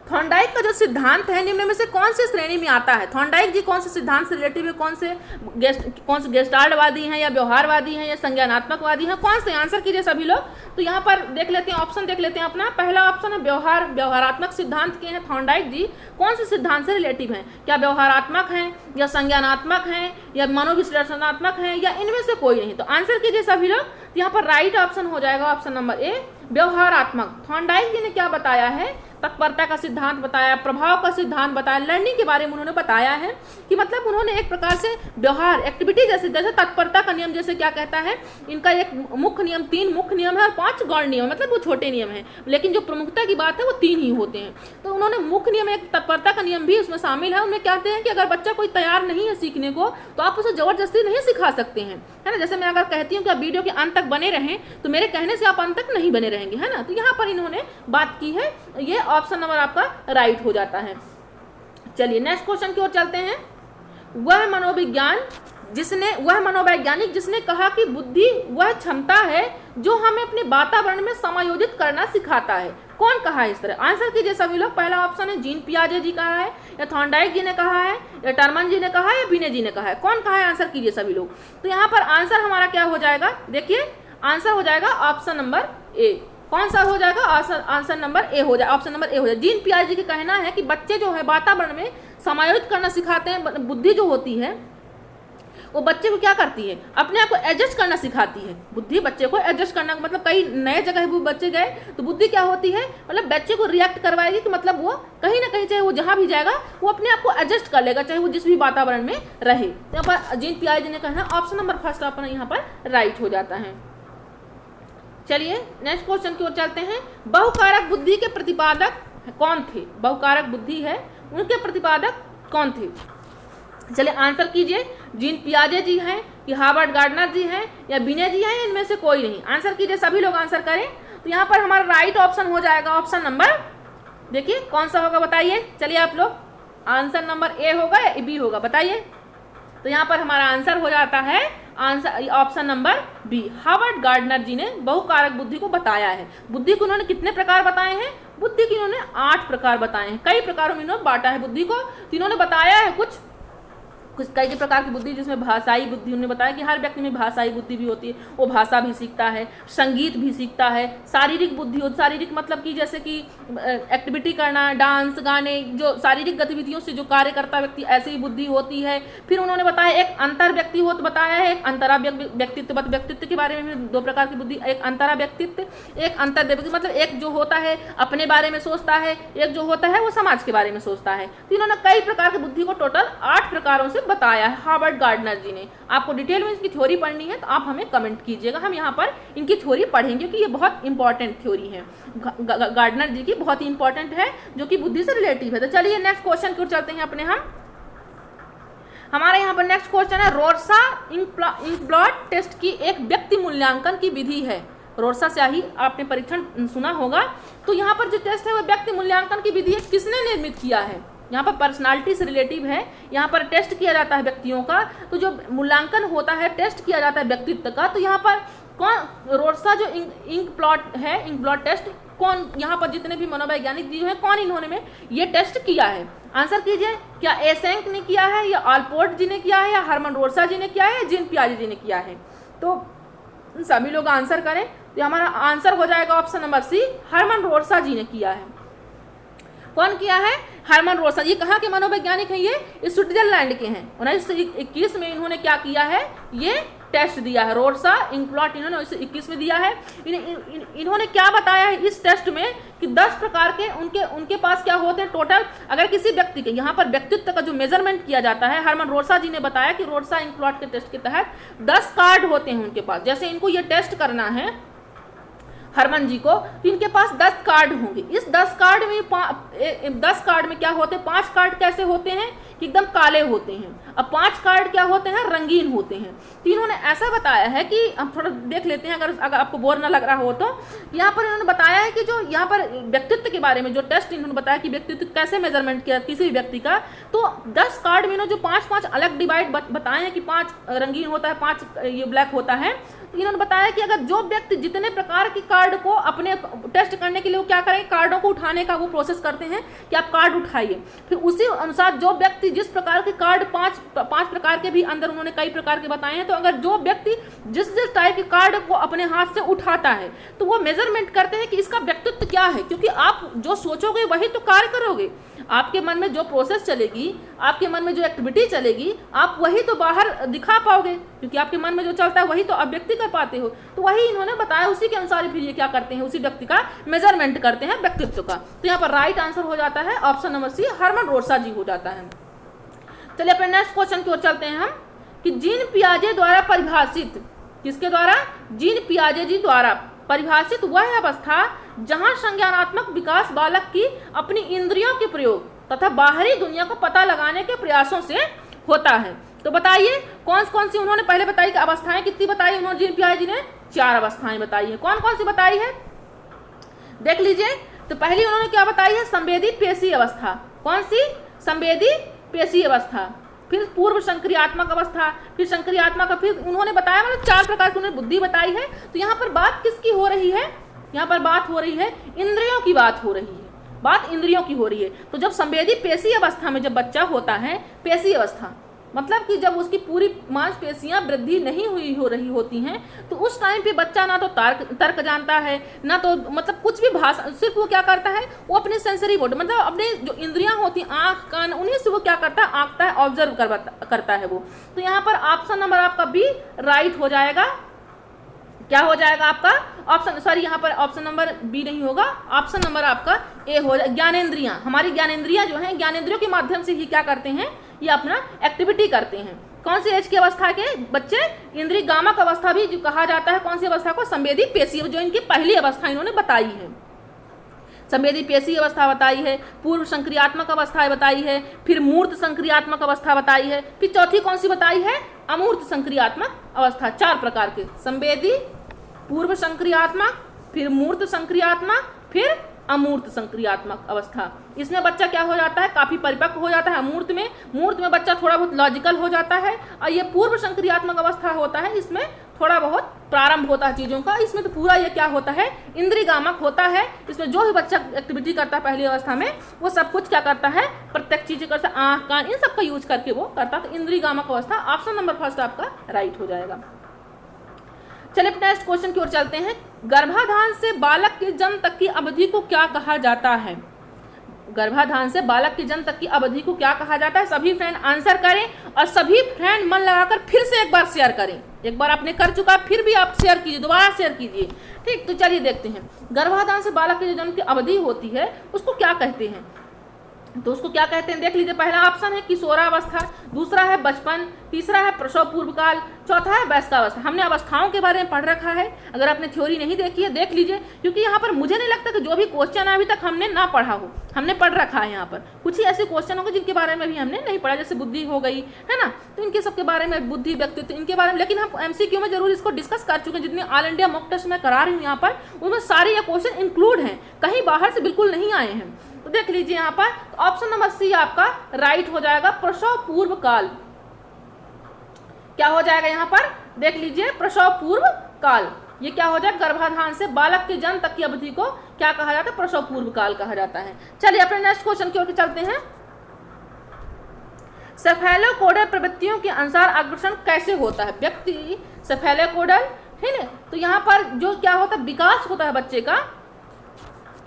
थॉर्नडाइक का जो सिद्धांत है निम्न में से कौन सी श्रेणी में आता है? थॉर्नडाइक जी कौन से सिद्धांत से रिलेटिव है? कौन से गेस्टाल्टवादी हैं, या व्यवहारवादी हैं, या संज्ञानात्मकवादी हैं? कौन से? आंसर कीजिए सभी लोग। तो यहाँ पर देख लेते हैं, ऑप्शन देख लेते हैं अपना। पहला ऑप्शन है व्यवहारात्मक सिद्धांत के हैं थॉर्नडाइक जी। कौन से सिद्धांत से रिलेटिव हैं? क्या व्यवहारात्मक हैं, या संज्ञानात्मक हैं, या मनोविश्लेषणात्मक हैं, या इनमें से कोई नहीं? तो आंसर कीजिए सभी लोग। तो यहाँ पर राइट ऑप्शन हो जाएगा ऑप्शन नंबर ए, व्यवहारात्मक। थॉर्नडाइक जी ने क्या बताया है? तत्परता का सिद्धांत बताया, प्रभाव का सिद्धांत बताया, लर्निंग के बारे में उन्होंने बताया है कि मतलब उन्होंने एक प्रकार से व्यवहार, एक्टिविटी जैसे तत्परता का नियम जैसे क्या कहता है, इनका एक मुख्य नियम, 3 मुख्य नियम है और 5 गौण नियम, मतलब वो छोटे नियम है, लेकिन जो प्रमुखता की बात है वो 3 ही होते हैं। तो उन्होंने मुख्य नियम, एक तत्परता का नियम भी उसमें शामिल है। उनमें कहते हैं कि अगर बच्चा कोई तैयार नहीं है सीखने को, तो आप उसे जबरदस्ती नहीं सिखा सकते हैं, है ना। जैसे मैं अगर कहती हूँ कि आप वीडियो के अंत तक बने रहें, तो मेरे कहने से आप अंत तक नहीं बने रहेंगे, है ना। तो यहाँ पर इन्होंने बात की है, ये ऑप्शन नंबर आपका राइट हो जाता है। चलिए नेक्स्ट क्वेश्चन की ओर चलते हैं। वह मनोवैज्ञानिक जिसने कहा कि बुद्धि वह क्षमता है जो हमें अपने वातावरण में समायोजित करना सिखाता है, कौन कहा है इस तरह? आंसर कीजिए सभी लोग। पहला ऑप्शन है जीन पियाजे जी कहा है, या थॉर्नडाइक जी ने कहा है, या टर्मन जी ने कहा है, या बिने जी ने कहा है? कौन कहा है? आंसर कीजिए सभी लोग। तो यहाँ पर आंसर हमारा क्या हो जाएगा? देखिए आंसर हो जाएगा ऑप्शन नंबर ए। कौन सा हो जाएगा? आंसर नंबर ए हो जाए, ऑप्शन नंबर ए हो जाए। जीन पियाजे जी का कहना है कि बच्चे जो है वातावरण में समायोजित करना सिखाते हैं। बुद्धि जो होती है वो बच्चे को क्या करती है? अपने आप को एडजस्ट करना सिखाती है। बुद्धि बच्चे को एडजस्ट करना, मतलब कई नए जगह वो बच्चे गए तो बुद्धि क्या होती है, मतलब बच्चे को रिएक्ट करवाएगी कि मतलब वो कहीं ना कहीं, चाहे वो जहाँ भी जाएगा वो अपने आप को एडजस्ट कर लेगा, चाहे वो जिस भी वातावरण में रहे। तो यहाँ पर जीन पियाजे जी ने कहना ऑप्शन नंबर फर्स्ट अपना यहाँ पर राइट हो जाता है। चलिए नेक्स्ट क्वेश्चन की ओर चलते हैं। बहुकारक बुद्धि के प्रतिपादक कौन थे? बहुकारक बुद्धि है, उनके प्रतिपादक कौन थे? चलिए आंसर कीजिए। जीन पियाजे जी हैं, कि हार्वर्ड गार्डनर जी हैं, या बिने जी हैं, इनमें से कोई नहीं? आंसर कीजिए सभी लोग, आंसर करें। तो यहाँ पर हमारा राइट ऑप्शन हो जाएगा ऑप्शन नंबर, देखिए कौन सा होगा बताइए। चलिए आप लोग, आंसर नंबर ए होगा या बी होगा बताइए। तो यहाँ पर हमारा आंसर हो जाता है answer option number B. Howard Gardner ji ने बहुकारक बुद्धि को बताया है। बुद्धि को उन्होंने कितने प्रकार बताए हैं? बुद्धि के इन्होंने 8 प्रकार बताए हैं। कई प्रकारों में इन्होंने बांटा है बुद्धि को। तो इन्होंने बताया है कुछ कई प्रकार की बुद्धि, जिसमें भाषाई बुद्धि, उन्होंने बताया कि हर व्यक्ति में भाषाई बुद्धि भी होती है, वो भाषा भी सीखता है, संगीत भी सीखता है। शारीरिक बुद्धि होती, शारीरिक मतलब कि जैसे कि एक्टिविटी करना, डांस, गाने, जो शारीरिक गतिविधियों से जो कार्य करता व्यक्ति, ऐसी बुद्धि होती है। फिर उन्होंने बताया एक अंतर व्यक्ति हो तो बताया है, एक अंतरा व्यक्तित्व। व्यक्तित्व के बारे में 2 प्रकार की बुद्धि, एक अंतरा व्यक्तित्व, एक अंतर व्यक्तित्व, मतलब एक जो होता है अपने बारे में सोचता है, एक जो होता है वो समाज के बारे में सोचता है। तो इन्होंने कई प्रकार की बुद्धि को टोटल 8 प्रकारों से बताया है हार्वर्ड गार्डनर जी ने। आपको डिटेल में इसकी थ्योरी पढ़नी है तो आप हमें कमेंट कीजिएगा, हम यहाँ पर इनकी थ्योरी पढ़ेंगे, क्योंकि ये बहुत इंपॉर्टेंट थ्योरी है गार्डनर जी की, बहुत ही इंपॉर्टेंट है, जो कि बुद्धि से रिलेटिव है। तो चलिए नेक्स्ट क्वेश्चन की ओर चलते हैं अपने। हमारे यहाँ पर नेक्स्ट क्वेश्चन है, रोर्सा इंकब्लॉट टेस्ट की एक व्यक्ति मूल्यांकन की विधि है। रोर्सा स्याही आपने परीक्षण सुना होगा। तो यहाँ पर जो टेस्ट है वो व्यक्ति मूल्यांकन की विधि है, किसने निर्मित किया है? यहाँ पर पर्सनालिटी से रिलेटिव है, यहाँ पर टेस्ट किया जाता है व्यक्तियों का। तो जो मूल्यांकन होता है, टेस्ट किया जाता है व्यक्तित्व का, तो यहाँ पर कौन, रोर्सा जो इंकब्लॉट है, इंकब्लॉट टेस्ट कौन, यहाँ पर जितने भी मनोवैज्ञानिक जी हैं कौन इन्होंने में ये टेस्ट किया है? आंसर कीजिए। क्या एसेंक ने किया है, या आलपोर्ट जी ने किया है, या हरमन रोर्सा जी ने किया है, या जीन पियाजे जी ने किया है? तो सभी लोग आंसर करें। तो हमारा आंसर हो जाएगा ऑप्शन नंबर सी, हरमन रोर्सा जी ने किया है। कौन किया है? हरमन रोर्सा। ये कहाँ के मनोवैज्ञानिक हैं? ये स्विट्जरलैंड के हैं। 1921 में इन्होंने क्या किया है? ये टेस्ट दिया है, रोडसा इंकप्लॉट इन्होंने 1921 में दिया है। इन्होंने क्या बताया है इस टेस्ट में कि 10 प्रकार के उनके पास क्या होते हैं टोटल। अगर किसी व्यक्ति के यहाँ पर व्यक्तित्व का जो मेजरमेंट किया जाता है, हरमन रोडसा जी ने बताया कि रोडसा इंकप्लॉट के टेस्ट के तहत 10 कार्ड होते हैं उनके पास। जैसे इनको ये टेस्ट करना है हरमन जी को, तो इनके पास 10 कार्ड होंगे। इस 10 कार्ड में क्या होते हैं, 5 कार्ड कैसे होते हैं कि एकदम काले होते हैं, अब 5 कार्ड क्या होते हैं, रंगीन होते हैं। तो इन्होंने ऐसा बताया है कि हम थोड़ा देख लेते हैं, अगर आपको बोर ना लग रहा हो तो। यहाँ पर इन्होंने बताया है कि जो यहाँ पर व्यक्तित्व के बारे में जो टेस्ट इन्होंने बताया कि व्यक्तित्व कैसे मेजरमेंट किया किसी भी व्यक्ति का, तो 10 कार्ड में इन्होंने जो 5-5 अलग डिवाइड बताए हैं कि 5 रंगीन होता है, 5 ये ब्लैक होता है। तो इन्होंने बताया कि अगर जो व्यक्ति जितने प्रकार के कार्ड को अपने टेस्ट करने के लिए वो क्या करें, कार्डों को उठाने का वो प्रोसेस करते हैं कि आप कार्ड उठाइए, फिर उसी अनुसार जो व्यक्ति जिस प्रकार के कार्ड 5 प्रकार के भी अंदर उन्होंने कई प्रकार के बताए हैं, तो अगर जो व्यक्ति जिस टाइप के कार्ड को अपने हाथ से उठाता है तो वो मेजरमेंट करते हैं कि इसका व्यक्तित्व क्या है, क्योंकि आप जो सोचोगे वही तो कार्य करोगे। आपके मन में जो प्रोसेस चलेगी, आपके मन में जो एक्टिविटी चलेगी, आप वही तो बाहर दिखा पाओगे, क्योंकि आपके मन में जो चलता है वही तो अभिव्यक्ति कर पाते हो। तो वही इन्होंने बताया, उसी के अनुसार फिर ये क्या करते हैं, उसी व्यक्ति का मेजरमेंट करते हैं व्यक्तित्व का। तो यहाँ पर राइट आंसर हो जाता है ऑप्शन नंबर सी, हरमन रोडसा जी हो जाता है। चलिए अपने नेक्स्ट क्वेश्चन की ओर चलते हैं हम कि जीन पियाजे द्वारा परिभाषित, किसके द्वारा, जीन पियाजे जी द्वारा परिभाषित वह अवस्था जहां संज्ञानात्मक विकास बालक की अपनी इंद्रियों के प्रयोग तथा बाहरी दुनिया को पता लगाने के प्रयासों से होता है। तो बताइए कौन कौन सी उन्होंने पहले बताई कि अवस्थाएं कितनी बताई उन्होंने, जीन पियाजे जी ने 4 अवस्थाएं बताई है। कौन कौन सी बताई है देख लीजिए। तो पहली उन्होंने क्या बताई है, संवेदी पेशी अवस्था। कौन सी, संवेदी पेशी अवस्था। फिर पूर्व संक्रियात्मक अवस्था, फिर संक्रियात्मक, फिर उन्होंने बताया मतलब 4 प्रकार की उन्होंने बुद्धि बताई है। तो यहाँ पर बात किसकी हो रही है, यहाँ पर बात हो रही है इंद्रियों की, बात हो रही है, बात इंद्रियों की हो रही है। तो जब संवेदी पेशी अवस्था में जब बच्चा होता है, पेशी अवस्था मतलब कि जब उसकी पूरी मांसपेशियां वृद्धि नहीं हो रही होती हैं, तो उस टाइम पे बच्चा ना तो तर्क जानता है, ना तो मतलब कुछ भी भाषा, सिर्फ वो क्या करता है, वो अपने सेंसरी बोर्ड मतलब अपने जो इंद्रियां होती हैं, आँख कान, उन्हीं से वो क्या करता है, आँखता है, ऑब्जर्व करता है वो। तो यहाँ पर ऑप्शन नंबर आपका बी राइट हो जाएगा। क्या हो जाएगा आपका ऑप्शन, सॉरी यहाँ पर ऑप्शन नंबर बी नहीं होगा, ऑप्शन नंबर आपका ए हो जाएगा। ज्ञानेंद्रियां, हमारी ज्ञानेंद्रियां जो हैं, ज्ञानेंद्रियों के माध्यम से ही क्या करते हैं, ये अपना एक्टिविटी करते हैं। कौन सी एज की अवस्था के बच्चे, इंद्रिय गामक अवस्था भी जो कहा जाता है, कौन सी अवस्था को, संवेदी पेशी, जो इनकी पहली अवस्था इन्होंने बताई है, संवेदी पेशी अवस्था बताई है, पूर्व संक्रियात्मक अवस्था बताई है, फिर मूर्त संक्रियात्मक अवस्था बताई है, फिर चौथी कौन सी बताई है, अमूर्त संक्रियात्मक अवस्था। 4 प्रकार के, संवेदी, पूर्व संक्रियात्मक, फिर मूर्त संक्रियात्मक, फिर अमूर्त संक्रियात्मक अवस्था। इसमें बच्चा क्या हो जाता है, काफी परिपक्व हो जाता है। मूर्त में बच्चा थोड़ा बहुत लॉजिकल हो जाता है, और ये पूर्व संक्रियात्मक अवस्था होता है, इसमें थोड़ा बहुत प्रारंभ होता है चीजों का। इसमें तो पूरा ये क्या होता है, इंद्रिय गामक होता है। इसमें जो भी बच्चा एक्टिविटी करता है पहली अवस्था में, वो सब कुछ क्या करता है, प्रत्येक चीजें करता है, आँख कान इन सब का यूज करके वो करता है। तो इंद्रिय गामक अवस्था ऑप्शन नंबर फर्स्ट आपका राइट हो जाएगा। चलिए नेक्स्ट क्वेश्चन की ओर चलते हैं। गर्भाधान से बालक के जन्म तक की अवधि को क्या कहा जाता है, गर्भाधान से बालक के जन्म तक की अवधि को क्या कहा जाता है। सभी फ्रेंड आंसर करें, और सभी फ्रेंड मन लगाकर फिर से एक बार शेयर करें। एक बार आपने कर चुका, फिर भी आप शेयर कीजिए, दोबारा शेयर कीजिए, ठीक। तो चलिए देखते हैं, गर्भाधान से बालक के जो जन्म की अवधि होती है उसको क्या कहते हैं। तो उसको क्या कहते हैं देख लीजिए। पहला ऑप्शन है किशोरावस्था, दूसरा है बचपन, तीसरा है प्रसव पूर्व काल, चौथा है वयस्कावस्था। हमने अवस्थाओं के बारे में पढ़ रखा है, अगर आपने थ्योरी नहीं देखी है देख लीजिए, क्योंकि यहाँ पर मुझे नहीं लगता कि जो भी क्वेश्चन है अभी तक हमने ना पढ़ा हो, हमने पढ़ रखा है। यहाँ पर कुछ ही ऐसे क्वेश्चन होंगे जिनके बारे में भी हमने नहीं पढ़ा, जैसे बुद्धि हो गई है ना, तो इनके सबके बारे में, बुद्धि, व्यक्तित्व, इनके बारे में, लेकिन हम MCQ में जरूर इसको डिस्कस कर चुके हैं। जितने ऑल इंडिया मॉक टेस्ट में करा रही हूँ यहाँ पर, उसमें सारे ये क्वेश्चन इंक्लूड हैं, कहीं बाहर से बिल्कुल नहीं आए हैं। तो देख लीजिए यहाँ पर ऑप्शन नंबर सी आपका राइट हो जाएगा, प्रसव पूर्व काल। क्या हो जाएगा यहाँ पर देख लीजिए, प्रसव पूर्व काल। ये क्या हो जाए, गर्भाधान से बालक के जन्म तक की अवधि को क्या कहा जाता है, प्रसव पूर्व काल कहा जाता है। चलिए अपने नेक्स्ट क्वेश्चन की ओर चलते हैं। सेफेलोकोडल प्रवृत्तियों के अनुसार अग्रसर कैसे होता है व्यक्ति, सेफेलोकोडल, ठीक है। तो यहाँ पर जो क्या होता है, विकास होता है बच्चे का,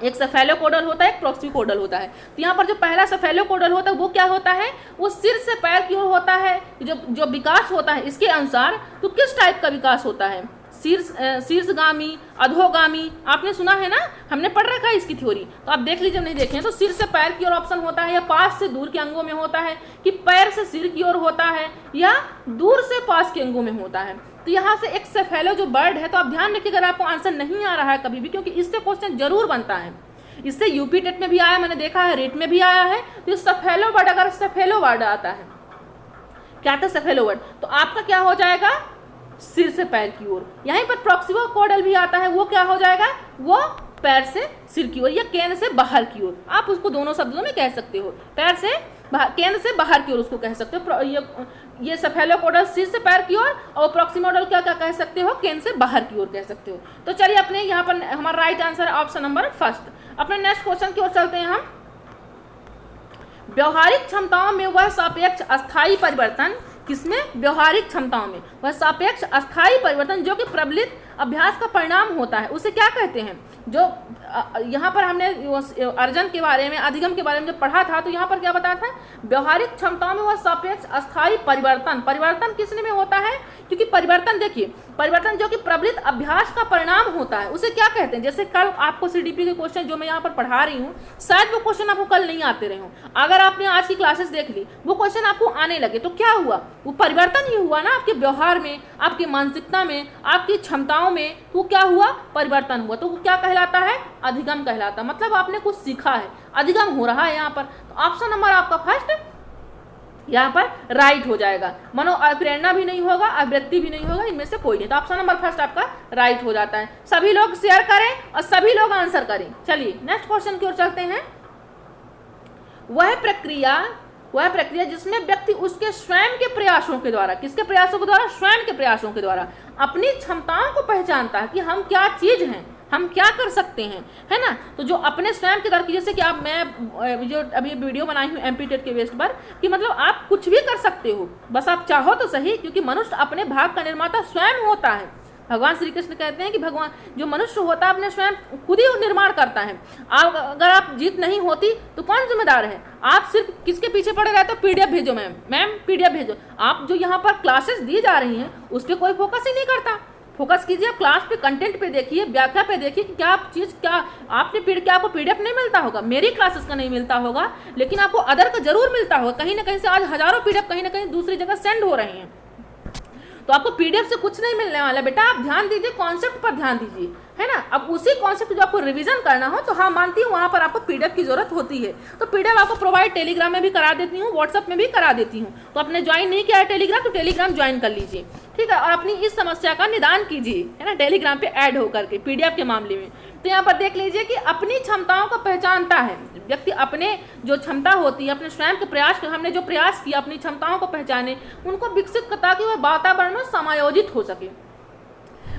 एक सेफेलोकोडल होता है, एक प्रोक्सीकोडल होता है। तो यहाँ पर जो पहला सेफेलोकोडल होता है वो क्या होता है, वो सिर से पैर की ओर होता है। जो विकास होता है इसके अनुसार तो किस टाइप का विकास होता है, शीर्षगामी, अधोगामी, आपने सुना है ना, हमने पढ़ रखा है इसकी थ्योरी, तो आप देख लीजिए, नहीं देखें तो सिर से पैर की ओर ऑप्शन होता है, या पास से दूर के अंगों में होता है, कि पैर से सिर की ओर होता है, या दूर से पास के अंगों में होता है। तो यहाँ से एक सेफेलो जो बर्ड है, तो आप ध्यान रखिए अगर आपको आंसर नहीं आ रहा है कभी भी, क्योंकि इससे क्वेश्चन जरूर बनता है, इससे यूपी टेट में भी आया, मैंने देखा है, रेट में भी आया है। तो सेफेलो बर्ड, अगर सेफेलो बर्ड आता है, क्या था सेफेलो बर्ड, तो आपका क्या हो जाएगा, सिर से पैर की ओर। यहीं पर प्रोक्सीकोडल भी आता है, वो क्या हो जाएगा, वो पैर से सिर की ओर या केंद्र से बाहर की ओर, आप उसको दोनों शब्दों में कह सकते हो, पैर से केंद्र से बाहर की ओर उसको कह सकते हो। ये सेफेलोकोडल सिर से पैर की ओर, और प्रोक्सीकोडल क्या क्या कह सकते हो, केंद्र से बाहर की ओर कह सकते हो। तो चलिए अपने यहाँ पर हमारा right answer option number first. अपने नेक्स्ट क्वेश्चन की ओर चलते हैं हम। व्यवहारिक क्षमताओं में वह सापेक्ष अस्थायी परिवर्तन, किसमें, व्यवहारिक क्षमताओं में वह सापेक्ष अस्थायी परिवर्तन जो कि प्रबलित अभ्यास का परिणाम होता है, उसे क्या कहते हैं। जो यहाँ पर हमने अर्जन के बारे में, अधिगम के बारे में जब पढ़ा था, तो यहाँ पर क्या बताया था, व्यवहारिक क्षमताओं में वह सापेक्ष अस्थायी परिवर्तन, परिवर्तन किसने में होता है, क्योंकि परिवर्तन देखिए, परिवर्तन जो कि प्रबलित अभ्यास का परिणाम होता है, उसे क्या कहते हैं। जैसे कल आपको सीडीपी के क्वेश्चन जो मैं यहाँ पर पढ़ा रही हूँ, शायद वो क्वेश्चन आपको कल नहीं आते रहे हों, अगर आपने आज की क्लासेस देख ली, वो क्वेश्चन आपको आने लगे, तो क्या हुआ, वो परिवर्तन ही हुआ ना, आपके व्यवहार में, आपकी मानसिकता में, आपकी क्षमताओं में, वो क्या हुआ, परिवर्तन हुआ। तो वो क्या कहलाता है, अधिगम कहलाता है, मतलब आपने कुछ सीखा है, अधिगम हो रहा है यहाँ पर। तो ऑप्शन नंबर आपका फर्स्ट यहाँ पर राइट हो जाएगा। मनो प्रेरणा भी नहीं होगा, अभिव्यक्ति भी नहीं होगा, इनमें से कोई नहीं। तो ऑप्शन नंबर फर्स्ट आपका राइट हो जाता है। सभी लोग शेयर करें और सभी लोग आंसर करें। चलिए नेक्स्ट क्वेश्चन की ओर चलते हैं। वह प्रक्रिया जिसमें व्यक्ति उसके स्वयं के प्रयासों के द्वारा, किसके प्रयासों के द्वारा, स्वयं के प्रयासों के द्वारा अपनी क्षमताओं को पहचानता है कि हम क्या चीज हैं, हम क्या कर सकते हैं, है ना। तो जो अपने स्वयं के द्वारा, जैसे कि आप, मैं जो अभी वीडियो बनाई हूँ एमपी टेट के बेस पर, कि मतलब आप कुछ भी कर सकते हो, बस आप चाहो तो सही, क्योंकि मनुष्य अपने भाग का निर्माता स्वयं होता है। भगवान श्री कृष्ण कहते हैं कि भगवान जो मनुष्य होता है अपने स्वयं खुद ही निर्माण करता है। आप अगर आप जीत नहीं होती तो कौन जिम्मेदार है, आप सिर्फ किसके पीछे पड़े रहते हो, पीडीएफ भेजो मैम पीडीएफ भेजो। आप जो यहाँ पर क्लासेस दी जा रही हैं उस पर कोई फोकस ही नहीं करता। फोकस कीजिए, आप क्लास पे, कंटेंट पे देखिए, व्याख्या पे देखिए कि क्या चीज़, क्या आपने क्या आपको पीडीएफ नहीं मिलता होगा, मेरी क्लासेस का नहीं मिलता होगा, लेकिन आपको अदर का जरूर मिलता होगा। कहीं ना कहीं से आज हजारों पीडीएफ कहीं ना कहीं दूसरी जगह सेंड हो रहे हैं, तो आपको पीडीएफ से कुछ नहीं मिलने वाला। बेटा आप ध्यान दीजिए, कॉन्सेप्ट पर ध्यान दीजिए, है ना। अब उसी कॉन्सेप्ट जो आपको रिवीजन करना हो, तो हाँ मानती हूँ वहाँ पर आपको पीडीएफ की जरूरत होती है। तो पीडीएफ आपको प्रोवाइड टेलीग्राम में भी करा देती हूँ, व्हाट्सएप में भी करा देती हूँ। तो आपने ज्वाइन नहीं किया है टेलीग्राम, तो टेलीग्राम ज्वाइन कर लीजिए, ठीक है, और अपनी इस समस्या का निदान कीजिए, है ना, टेलीग्राम पे ऐड होकर के पीडीएफ के मामले में। तो यहाँ पर देख लीजिए कि अपनी क्षमताओं को पहचानता है व्यक्ति, अपने जो क्षमता होती है, अपने स्वयं के प्रयास, हमने जो प्रयास किया अपनी क्षमताओं को पहचाने, उनको विकसित करता कि वह वातावरण में समायोजित हो सके।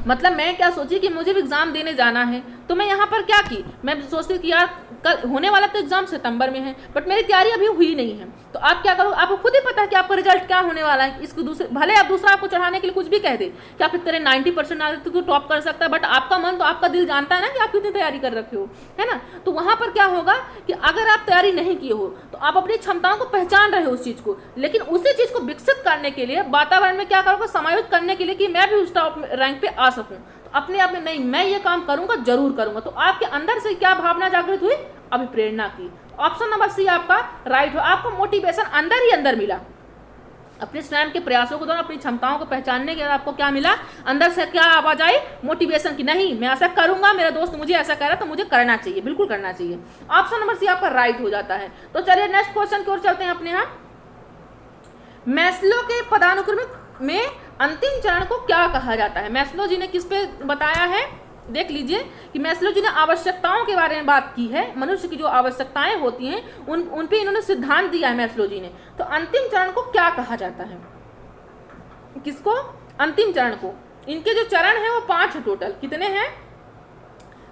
मतलब मैं क्या सोची कि मुझे भी एग्जाम देने जाना है, तो मैं यहाँ पर क्या की, मैं सोचती कि यार कल होने वाला तो एग्जाम सितंबर में है, बट मेरी तैयारी अभी हुई नहीं है। तो आप क्या करो, आपको खुद ही पता है कि आपका रिजल्ट क्या होने वाला है। इसको दूसरे, भले आप दूसरा आपको चढ़ाने के लिए कुछ भी कह दे कि आप तेरे 90% आ तो टॉप कर सकता है, बट आपका मन, तो आपका दिल जानता है ना कि आप कितनी तैयारी कर रखे हो, है ना। तो वहाँ पर क्या होगा कि अगर आप तैयारी नहीं किए हो, तो आप अपनी क्षमताओं को पहचान रहे हो उस चीज़ को, लेकिन उसी चीज़ को विकसित करने के लिए, वातावरण में क्या करोगे, समायोजित करने के लिए कि मैं भी उस टॉप रैंक पे आ सकूँ, अपने आप में नहीं, मैं ये काम करूंगा, जरूर करूंगा। तो आपके अंदर से क्या भावना जागृत हुई, अभिप्रेरणा की। ऑप्शन नंबर सी आपका राइट हो। आपको मोटिवेशन अंदर ही अंदर मिला, अपने स्वयं के प्रयासों के द्वारा अपनी क्षमताओं को पहचानने के बाद आपको क्या मिला, अंदर से क्या आवाज आई, मोटिवेशन की, नहीं मैं ऐसा करूंगा, मेरा दोस्त मुझे ऐसा कह रहा है तो मुझे करना चाहिए, बिल्कुल करना चाहिए। ऑप्शन नंबर सी आपका राइट हो जाता है। तो चलिए नेक्स्ट क्वेश्चन की ओर चलते हैं अपने यहाँ। मैस्लो के पदानुक्रमिक में अंतिम चरण को क्या कहा जाता है। मैस्लो जी ने किस पे बताया है, देख लीजिए कि मैस्लो जी ने आवश्यकताओं के बारे में बात की है, मनुष्य की जो आवश्यकताएं होती हैं उन पे इन्होंने सिद्धांत दिया है मैस्लो जी ने। तो अंतिम चरण को क्या कहा जाता है, किसको, अंतिम चरण को। इनके जो चरण है वो 5 है टोटल, कितने हैं,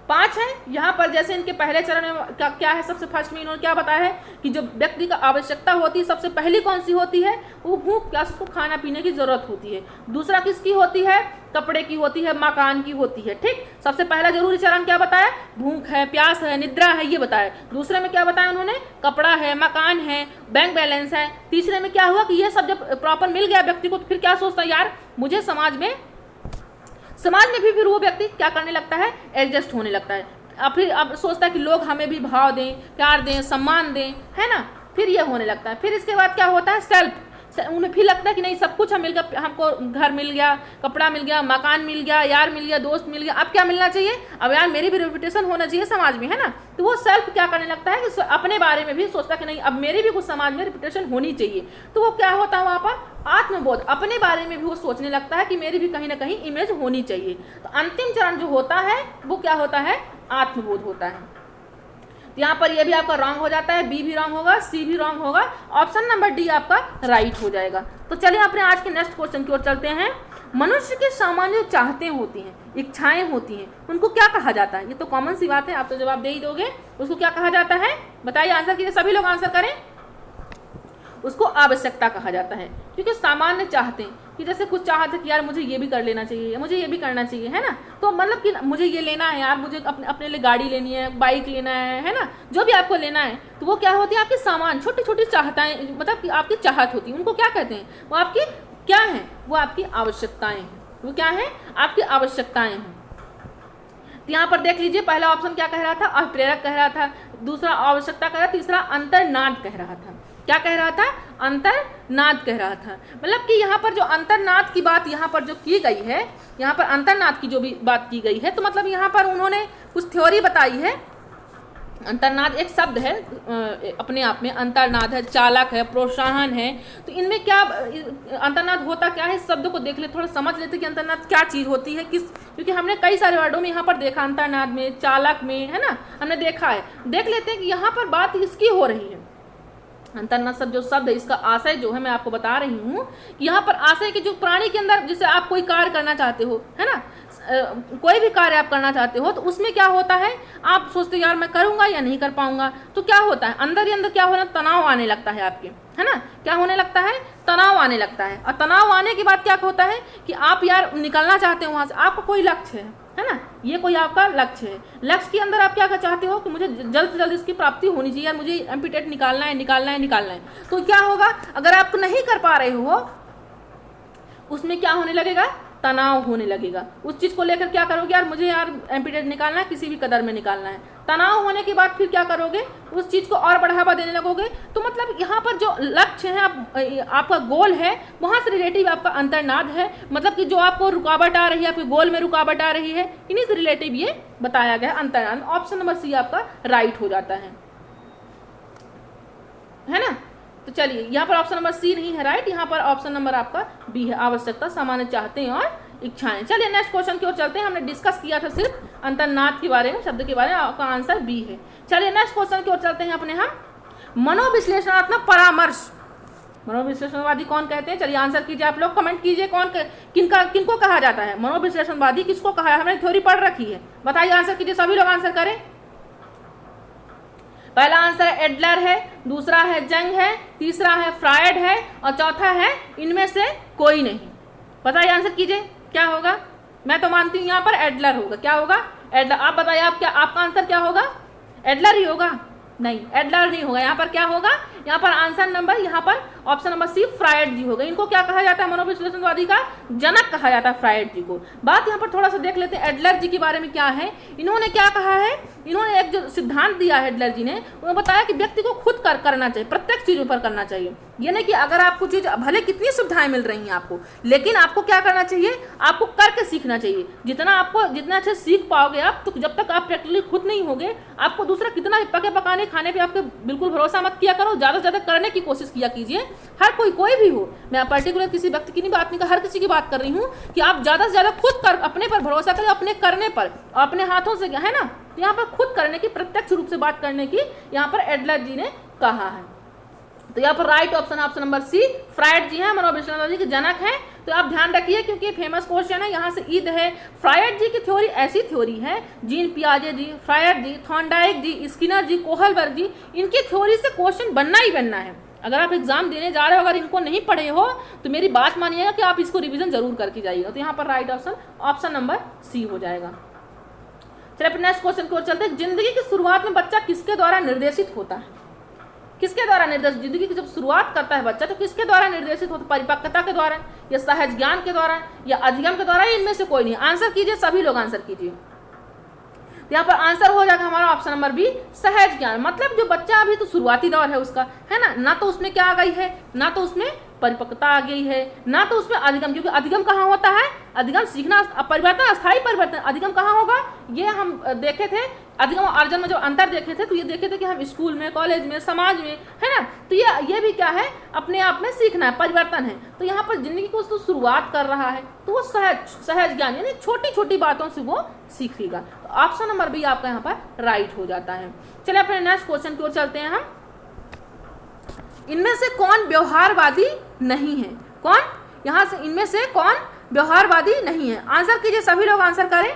5 है। यहाँ पर जैसे इनके पहले चरण में क्या है, सबसे फर्स्ट में इन्होंने क्या बताया है कि जो व्यक्ति का आवश्यकता होती है सबसे पहली कौन सी होती है, वो भूख प्यास, उसको खाना पीने की जरूरत होती है। दूसरा किसकी होती है, कपड़े की होती है, मकान की होती है। ठीक, सबसे पहला जरूरी चरण क्या बताया? भूख है, प्यास है, निद्रा है, ये बताया। दूसरे में क्या बताया उन्होंने? कपड़ा है, मकान है, बैंक बैलेंस है। तीसरे में क्या हुआ कि ये सब जब प्रॉपर मिल गया व्यक्ति को तो फिर क्या सोचता है, यार मुझे समाज में भी फिर वो व्यक्ति क्या करने लगता है? एडजस्ट होने लगता है। अब सोचता है कि लोग हमें भी भाव दें, प्यार दें, सम्मान दें, है ना, फिर ये होने लगता है। फिर इसके बाद क्या होता है? सेल्फ, उन्हें फिर लगता है कि नहीं सब कुछ हम मिल गया, हमको घर मिल गया, कपड़ा मिल गया, मकान मिल गया, यार मिल गया, दोस्त मिल गया, अब क्या मिलना चाहिए? अब यार मेरी भी रेपुटेशन होना चाहिए समाज में, है ना। तो वो सेल्फ क्या करने लगता है कि अपने बारे में भी सोचता है कि नहीं अब मेरी भी कुछ समाज में रेपुटेशन होनी चाहिए। तो वो क्या होता है वहाँ पर? आत्मबोध, अपने बारे में भी वो सोचने लगता है कि मेरी भी कहीं ना कहीं इमेज होनी चाहिए। तो अंतिम चरण जो होता है वो क्या होता है? आत्मबोध होता है। यहाँ पर ये भी आपका रॉन्ग हो जाता है, बी भी रॉन्ग होगा, सी भी रॉन्ग होगा, ऑप्शन नंबर डी आपका राइट हो जाएगा। तो चलिए अपने आज के नेक्स्ट क्वेश्चन की ओर चलते हैं। मनुष्य की सामान्य चाहतें होती हैं, इच्छाएं होती हैं, उनको क्या कहा जाता है? ये तो कॉमन सी बात है, आप तो जवाब दे ही दोगे। उसको क्या कहा जाता है? बताइए, आंसर कीजिए, सभी लोग आंसर करें। उसको आवश्यकता कहा जाता है, क्योंकि सामान्य चाहते हैं कि जैसे कुछ चाहते कि यार मुझे ये भी कर लेना चाहिए, मुझे ये भी करना चाहिए, है ना। तो मतलब कि मुझे ये लेना है यार, मुझे अपने लिए गाड़ी लेनी है, बाइक लेना है ना, जो भी आपको लेना है। तो वो क्या होती है? आपकी सामान, छोटी छोटी चाहताएं, मतलब कि आपकी चाहत होती है, उनको क्या कहते हैं? वो आपकी क्या है? वो आपकी आवश्यकताएं हैं। वो क्या है? आपकी आवश्यकताएं हैं। तो यहाँ पर देख लीजिए, पहला ऑप्शन क्या कह रहा था? अप्रेरक कह रहा था, दूसरा आवश्यकता कह रहा था, तीसरा अंतर्नाद कह रहा था। क्या कह रहा था? अंतर्नाद कह रहा था। मतलब कि यहाँ पर जो अंतर्नाद की बात यहाँ पर जो की गई है, यहाँ पर अंतर्नाद की जो भी बात की गई है, तो मतलब यहाँ पर उन्होंने कुछ थ्योरी बताई है। अंतर्नाद एक शब्द है अपने आप में, अंतर्नाद है, चालक है, प्रोत्साहन है। तो इनमें क्या अंतर्नाद होता क्या है? इस शब्द को देख ले, थोड़ा समझ लेते कि अंतर्नाद क्या चीज़ होती है, किस, क्योंकि हमने कई सारे वर्डों में यहाँ पर देखा, अंतर्नाद में, चालक में, है ना, हमने देखा है। देख लेते हैं कि यहाँ पर बात इसकी हो रही है। अंतर्नाद शब्द जो शब्द है, इसका आशय जो है मैं आपको बता रही हूँ कि यहाँ पर आशय कि जो प्राणी के अंदर, जैसे आप कोई कार्य करना चाहते हो, है ना, कोई भी कार्य आप करना चाहते हो, तो उसमें क्या होता है? आप सोचते हो यार मैं करूँगा या नहीं कर पाऊंगा, तो क्या होता है? अंदर ही अंदर क्या होना? तनाव आने लगता है आपके, है ना। क्या होने लगता है? तनाव आने लगता है। और तनाव आने के बाद क्या होता है कि आप यार निकलना चाहते हो वहाँ से, आपका कोई लक्ष्य है ना, ये कोई आपका लक्ष्य है। लक्ष्य के अंदर आप क्या चाहते हो कि मुझे जल्द से जल्द इसकी प्राप्ति होनी चाहिए, यार मुझे एमपीटेट निकालना है, निकालना है, निकालना है। तो क्या होगा? अगर आप नहीं कर पा रहे हो, उसमें क्या होने लगेगा? तनाव होने लगेगा। उस चीज़ को लेकर क्या करोगे? यार मुझे यार एमपीटेट निकालना है, किसी भी कदर में निकालना है। तनाव होने के बाद फिर क्या करोगे? उस चीज़ को और बढ़ावा देने लगोगे। तो मतलब यहाँ पर जो लक्ष्य है, आपका गोल है, वहाँ से रिलेटिव आपका अंतर्नाद है। मतलब कि जो आपको रुकावट आ रही है, आपके गोल में रुकावट आ रही है, इन्हीं से रिलेटिव ये बताया गया अंतर्नाद। ऑप्शन नंबर सी आपका राइट हो जाता है ना। तो चलिए, यहाँ पर ऑप्शन नंबर सी नहीं है राइट, यहाँ पर ऑप्शन नंबर आपका बी है, आवश्यकता, सामान्य चाहते हैं और इच्छाएं। चलिए नेक्स्ट क्वेश्चन की ओर चलते हैं। हमने डिस्कस किया था सिर्फ अंतर्नाद के बारे में, शब्द के बारे में, आपका आंसर बी है। चलिए नेक्स्ट क्वेश्चन की ओर चलते हैं अपने हम। मनोविश्लेषणात्मक परामर्श, मनोविश्लेषणवादी कौन कहते हैं? चलिए आंसर कीजिए, आप लोग कमेंट कीजिए, कौन किनको कहा जाता है? मनोविश्लेषणवादी किसको कहा है? हमने थ्योरी पढ़ रखी है, बताइए, आंसर कीजिए, सभी लोग आंसर करें। पहला आंसर एडलर है, दूसरा है जंग है, तीसरा है फ्रायड है, और चौथा है इनमें से कोई नहीं। बताइए, आंसर कीजिए, क्या होगा? मैं तो मानती हूँ यहाँ पर एडलर होगा। क्या होगा? एडलर। आप बताइए, आपका आंसर क्या होगा? एडलर ही होगा? नहीं, एडलर नहीं होगा। यहाँ पर क्या होगा? यहाँ पर आंसर नंबर, यहाँ पर ऑप्शन नंबर सी फ्रायड जी होगा। इनको क्या कहा जाता है? मनोविश्लेषणवादी का जनक कहा जाता है फ्रायड जी को। बात यहाँ पर थोड़ा सा देख लेते हैं एडलर जी के बारे में क्या है। इन्होंने क्या कहा है? इन्होंने एक जो सिद्धांत दिया है एडलर जी ने, उन्होंने बताया कि व्यक्ति को खुद करना चाहिए, प्रत्येक चीज़ों पर करना चाहिए। ये नहीं कि अगर आपको चीज़, भले कितनी सुविधाएं मिल रही हैं आपको, लेकिन आपको क्या करना चाहिए? आपको करके सीखना चाहिए। जितना अच्छे सीख पाओगे आप, तो जब तक आप प्रैक्टिकली खुद नहीं होगे, आपको दूसरा कितना पके पकाने खाने पे आपके बिल्कुल भरोसा मत किया करो, ज़्यादा से ज़्यादा करने की कोशिश किया कीजिए। हर कोई भी हो, मैं पर्टिकुलर किसी व्यक्ति की नहीं बात नहीं कर, हर किसी की बात कर रही हूँ कि आप ज़्यादा से ज़्यादा खुद कर, अपने पर भरोसा करें, अपने करने पर, अपने हाथों से, है ना। यहाँ पर खुद करने की, प्रत्यक्ष रूप से बात करने की यहाँ पर एडलर जी ने कहा है। तो यहाँ पर right option number C Freud ji हैं, मनोविश्लेषणवादी के जनक हैं। तो आप ध्यान रखिए, क्योंकि फेमस क्वेश्चन है, यहाँ से ईद है। फ्रायड जी की थ्योरी ऐसी थ्योरी है, जीन पियाजे जी, फ्रायड जी, थॉर्नडाइक जी, स्किनर जी, कोहलबर्ग जी, इनकी थ्योरी से क्वेश्चन बनना ही बनना है। अगर आप एग्जाम देने जा रहे हो, अगर इनको नहीं पढ़े हो तो मेरी बात मानिएगा कि आप इसको रिवीजन जरूर करके जाइएगा। तो यहाँ पर राइट ऑप्शन नंबर सी हो जाएगा। चलिए अपने नेक्स्ट क्वेश्चन की ओर चलते हैं। जिंदगी की शुरुआत में बच्चा किसके द्वारा निर्देशित होता है? किसके द्वारा निर्देशित? जिंदगी की जब शुरुआत करता है बच्चा तो किसके द्वारा निर्देशित होता है? परिपक्वता के द्वारा, या सहज ज्ञान के द्वारा, या अधिगम के द्वारा, इनमें से कोई नहीं। आंसर कीजिए, सभी लोग आंसर कीजिए। तो यहाँ पर आंसर हो जाएगा हमारा ऑप्शन नंबर बी, सहज ज्ञान। मतलब जो बच्चा अभी तो शुरुआती दौर है उसका, है ना तो उसमें क्या आ गई है, ना तो उसमें परिपक्वता आ गई है, ना तो उसमें अधिगम। क्योंकि अधिगम कहाँ होता है? अधिगम सीखना, परिवर्तन, अस्थायी परिवर्तन। अधिगम कहाँ होगा? ये हम देखे थे अधिगम और अर्जन में जो अंतर देखे थे, तो ये देखे थे कि हम स्कूल में, कॉलेज में, समाज में, है ना। तो ये भी क्या है? अपने आप में सीखना है, परिवर्तन है। तो यहाँ पर जिंदगी को तो शुरुआत कर रहा है तो वो सहज ज्ञान यानी छोटी छोटी बातों से वो सीखेगा। तो ऑप्शन नंबर बी आपका यहाँ पर राइट हो जाता है। चलिए अपने नेक्स्ट क्वेश्चन की ओर चलते हैं हम। इनमें से कौन व्यवहारवादी नहीं है? कौन यहाँ से इनमें से कौन व्यवहारवादी नहीं है? आंसर कीजिए, सभी लोग आंसर करें।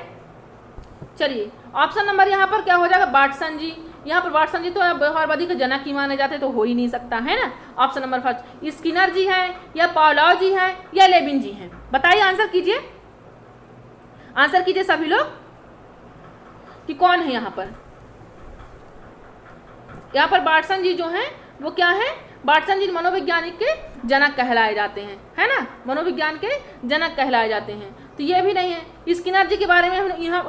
चलिए ऑप्शन नंबर यहाँ पर क्या हो जाएगा? वाटसन जी। यहाँ पर वाटसन जी तो व्यवहारवादी के जनक ही माने जाते, तो हो ही नहीं सकता, है ना। ऑप्शन नंबर फर्स्ट स्किनर जी है, या पावलोव जी है, या लेविन जी है? बताइए, आंसर कीजिए, आंसर कीजिए सभी लोग कि कौन है यहाँ पर। यहाँ पर वाटसन जी जो हैं वो क्या है? वाटसन जी मनोवैज्ञानिक के जनक कहलाए जाते हैं, है ना, मनोविज्ञान के जनक कहलाए जाते हैं। तो ये भी नहीं है। स्किनर जी के बारे में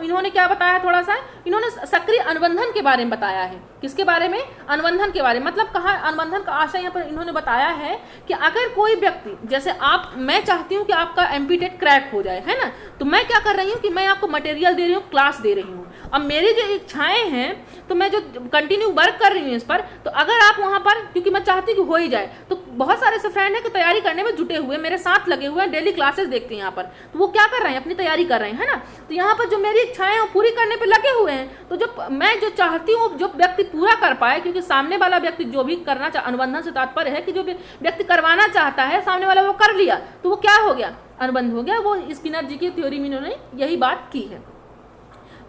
इन्होंने क्या बताया? थोड़ा सा इन्होंने सक्रिय अनुबंधन के बारे में बताया है। किसके बारे में? अनुबंधन के बारे में। मतलब कहाँ अनुबंधन का आशय यहाँ पर इन्होंने बताया है कि अगर कोई व्यक्ति, जैसे मैं चाहती हूँ कि आपका एमपीटेट क्रैक हो जाए, है ना, तो मैं क्या कर रही हूँ कि मैं आपको मटेरियल दे रही हूँ, क्लास दे रही हूँ। अब मेरी जो इच्छाएं हैं तो मैं जो कंटिन्यू वर्क कर रही हूँ इस पर, तो अगर आप वहाँ पर, क्योंकि मैं चाहती हूँ कि हो ही जाए, तो बहुत सारे ऐसे फ्रेंड हैं कि तैयारी करने में जुटे हुए, मेरे साथ लगे हुए हैं, डेली क्लासेस देखते हैं यहाँ पर, तो वो क्या कर रहे हैं? अपनी तैयारी कर रहे हैं, है ना। तो यहाँ पर जो मेरी इच्छाएं हैं वो पूरी करने पे लगे हुए हैं। तो जो मैं जो चाहती हूँ जो व्यक्ति पूरा कर पाए, क्योंकि सामने वाला व्यक्ति जो भी करना चाह, अनुबंधन से तात्पर्य है कि जो व्यक्ति करवाना चाहता है, सामने वाला वो कर लिया, तो वो क्या हो गया? अनुबंध हो गया। वो स्किनर जी की थ्योरी में इन्होंने यही बात की है।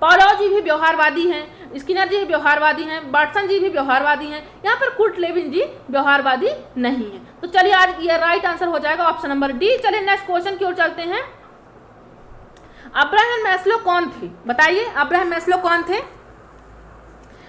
पावलोव जी भी व्यवहारवादी हैं, स्किनर जी भी व्यवहारवादी हैं, वाटसन जी भी व्यवहारवादी हैं। यहाँ पर कुर्ट लेविन जी व्यवहारवादी नहीं है। तो चलिए आज ये राइट आंसर हो जाएगा ऑप्शन नंबर डी। चलिए नेक्स्ट क्वेश्चन की ओर चलते हैं। अब्राहम मैस्लो कौन थे? बताइए, अब्राहम मैस्लो कौन थे?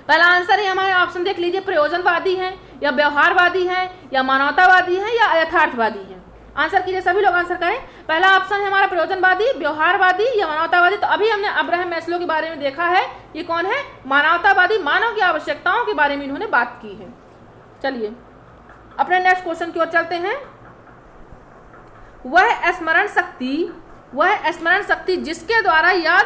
पहला आंसर है हमारे, ऑप्शन देख लीजिए, प्रयोजनवादी हैं, या व्यवहारवादी हैं, या मानवतावादी हैं, या यथार्थवादी हैं? आंसर कीजिए, सभी लोग आंसर करें। पहला ऑप्शन है हमारा प्रयोजनवादी, व्यवहारवादी, या मानवतावादी। तो अभी हमने अब्राहम मैस्लो के बारे में देखा है, ये कौन है? मानवतावादी, मानव की आवश्यकताओं के बारे में इन्होंने बात की है। चलिए अपने नेक्स्ट क्वेश्चन की ओर चलते हैं। वह स्मरण शक्ति जिसके द्वारा याद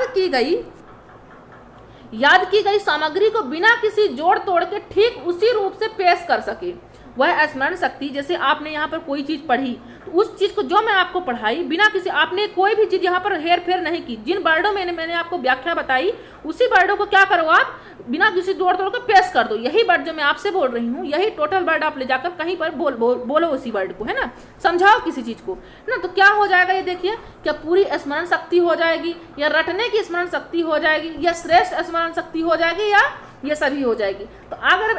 की गई सामग्री को बिना किसी जोड़ तोड़ के ठीक उसी रूप से पेश कर सके, वह स्मरण शक्ति। जैसे आपने यहाँ पर कोई चीज़ पढ़ी, तो उस चीज़ को जो मैं आपको पढ़ाई, बिना किसी, आपने कोई भी चीज़ यहाँ पर हेर फेर नहीं की, जिन वर्डों में मैंने आपको व्याख्या बताई, उसी वर्डों को क्या करो आप, बिना किसी जोड़ तोड़ के पेश कर दो। यही वर्ड जो मैं आपसे बोल रही हूँ, यही टोटल वर्ड आप ले जाकर कहीं पर बोलो उसी वर्ड को, है ना, समझाओ किसी चीज़ को, है ना। तो क्या हो जाएगा ये देखिए, क्या पूरी स्मरण शक्ति हो जाएगी, या रटने की स्मरण शक्ति हो जाएगी, या श्रेष्ठ स्मरण शक्ति हो जाएगी, या ये सभी हो जाएगी। तो अगर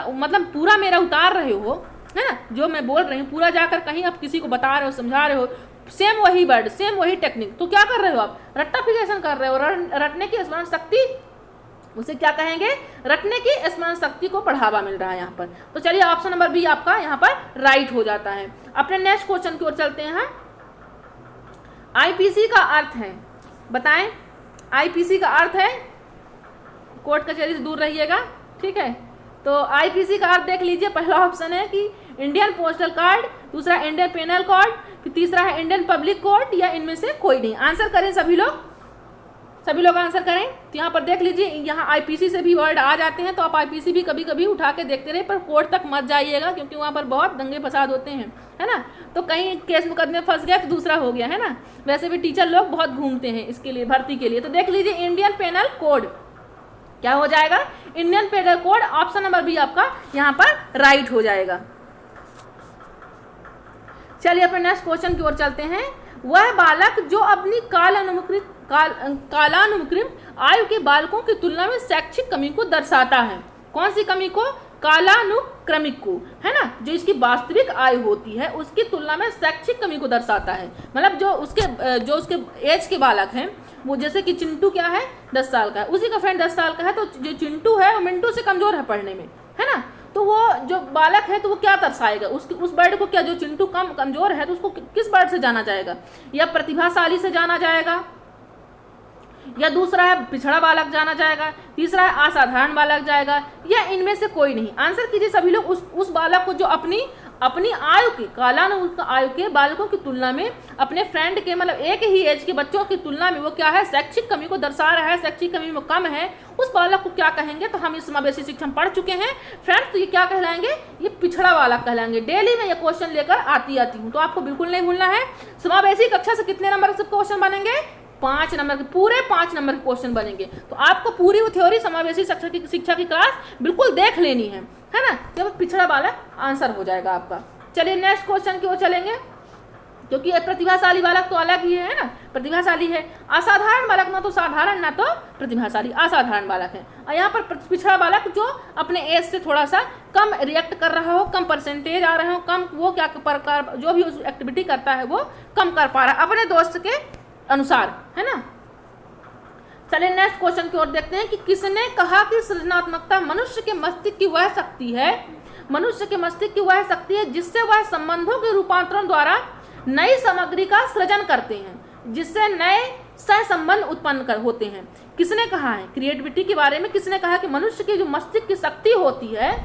मतलब पूरा मेरा उतार रहे हो, है ना, जो मैं बोल रही हूँ पूरा जाकर कहीं आप किसी को बता रहे हो, समझा रहे हो, सेम वही वर्ड, सेम वही टेक्निक, तो क्या कर रहे हो आप? रट्टाफिकेशन कर रहे हो। रटने की स्मरण शक्ति, उसे क्या कहेंगे? रटने की स्मरण शक्ति को बढ़ावा मिल रहा है यहाँ पर। तो चलिए ऑप्शन नंबर बी आपका यहाँ पर राइट हो जाता है। अपने नेक्स्ट क्वेश्चन की ओर चलते हैं। आईपीसी का अर्थ है, बताएं, आईपीसी का अर्थ है, कोर्ट कचहरी से दूर रहिएगा, ठीक है। तो आईपीसी का अर्थ देख लीजिए। पहला ऑप्शन है कि इंडियन पोस्टल कार्ड, दूसरा इंडियन पेनल कोड, फिर तीसरा है इंडियन पब्लिक कोड, या इनमें से कोई नहीं। आंसर करें सभी लोग आंसर करें। तो यहाँ पर देख लीजिए, यहाँ आईपीसी से भी वर्ड आ जाते हैं, तो आप आईपीसी भी कभी कभी उठा के देखते रहे, पर कोर्ट तक मत जाइएगा, क्योंकि वहाँ पर बहुत दंगे फसाद होते हैं, है ना। तो कहीं केस मुकदमे फंस गया तो दूसरा हो गया, है ना। वैसे भी टीचर लोग बहुत घूमते हैं इसके लिए, भर्ती के लिए। तो देख लीजिए इंडियन पेनल कोड क्या हो जाएगा? Indian penal code. Option number B आपका यहाँ पर राइट हो जाएगा। चलिए अपने नेक्स्ट क्वेश्चन की ओर चलते हैं। वह बालक जो अपनी कालानुक्रमिक आयु के बालकों की तुलना में शैक्षिक कमी को दर्शाता है, कौन सी कमी को? कालानुक्रमिक को, है ना, जो इसकी वास्तविक आयु होती है उसकी तुलना में शैक्षिक कमी को दर्शाता है। मतलब जो उसके एज के बालक हैं, वो जैसे कि चिंटू क्या है 10 साल का है, उसी का फ्रेंड 10 साल का है, तो जो चिंटू है वो मिंटू से कमजोर है पढ़ने में, है ना, तो वो जो बालक है तो वो क्या दर्शाएगा, उस वर्ड को, क्या जो चिंटू कमजोर है तो उसको किस वर्ड से जाना जाएगा, या प्रतिभाशाली से जाना जाएगा, या दूसरा है पिछड़ा बालक जाना जाएगा, तीसरा है असाधारण बालक जाएगा, या इनमें से कोई नहीं। आंसर कीजिए सभी लोग। उस बालक को जो अपनी आयु के कालानुक्रमिक आयु के बालकों की तुलना में अपने फ्रेंड के, मतलब एक ही एज के बच्चों की तुलना में वो क्या है, शैक्षिक कमी को दर्शा रहा है, शैक्षिक कमी में कम है, उस बालक को क्या कहेंगे, तो हम इस समावेशी शिक्षा पढ़ चुके हैं फ्रेंड्स। तो ये क्या कहलाएंगे, ये पिछड़ा बालक कहलाएंगे। डेली में ये क्वेश्चन लेकर आती हूँ, तो आपको बिल्कुल नहीं भूलना है। समावेशी कक्षा से कितने नंबर के क्वेश्चन बनेंगे, 5 नंबर के, पूरे 5 नंबर के क्वेश्चन बनेंगे। तो आपको पूरी थ्योरी समावेशी शिक्षा की क्लास बिल्कुल देख लेनी है ना, जब पिछड़ा बालक आंसर हो जाएगा आपका। चलिए नेक्स्ट क्वेश्चन की ओर चलेंगे, क्योंकि प्रतिभाशाली बालक तो अलग ही है ना, प्रतिभाशाली है। असाधारण बालक ना तो साधारण ना तो प्रतिभाशाली, असाधारण बालक है। और यहाँ पर पिछड़ा बालक जो अपने एज से थोड़ा सा कम रिएक्ट कर रहा हो, कम परसेंटेज आ रहे हो, कम वो क्या प्रकार जो भी उस एक्टिविटी करता है वो कम कर पा रहा है अपने दोस्त के अनुसार, है ना। चलिए नेक्स्ट क्वेश्चन की ओर देखते हैं कि किसने कहा कि सृजनात्मकता मनुष्य के मस्तिष्क की वह शक्ति है, मनुष्य के मस्तिष्क की वह शक्ति है जिससे वह संबंधों के रूपांतरण द्वारा नई सामग्री का सृजन करते हैं, जिससे नए सहसंबंध उत्पन्न होते हैं। किसने कहा है, क्रिएटिविटी के बारे में किसने कहा कि मनुष्य की जो मस्तिष्क की शक्ति होती है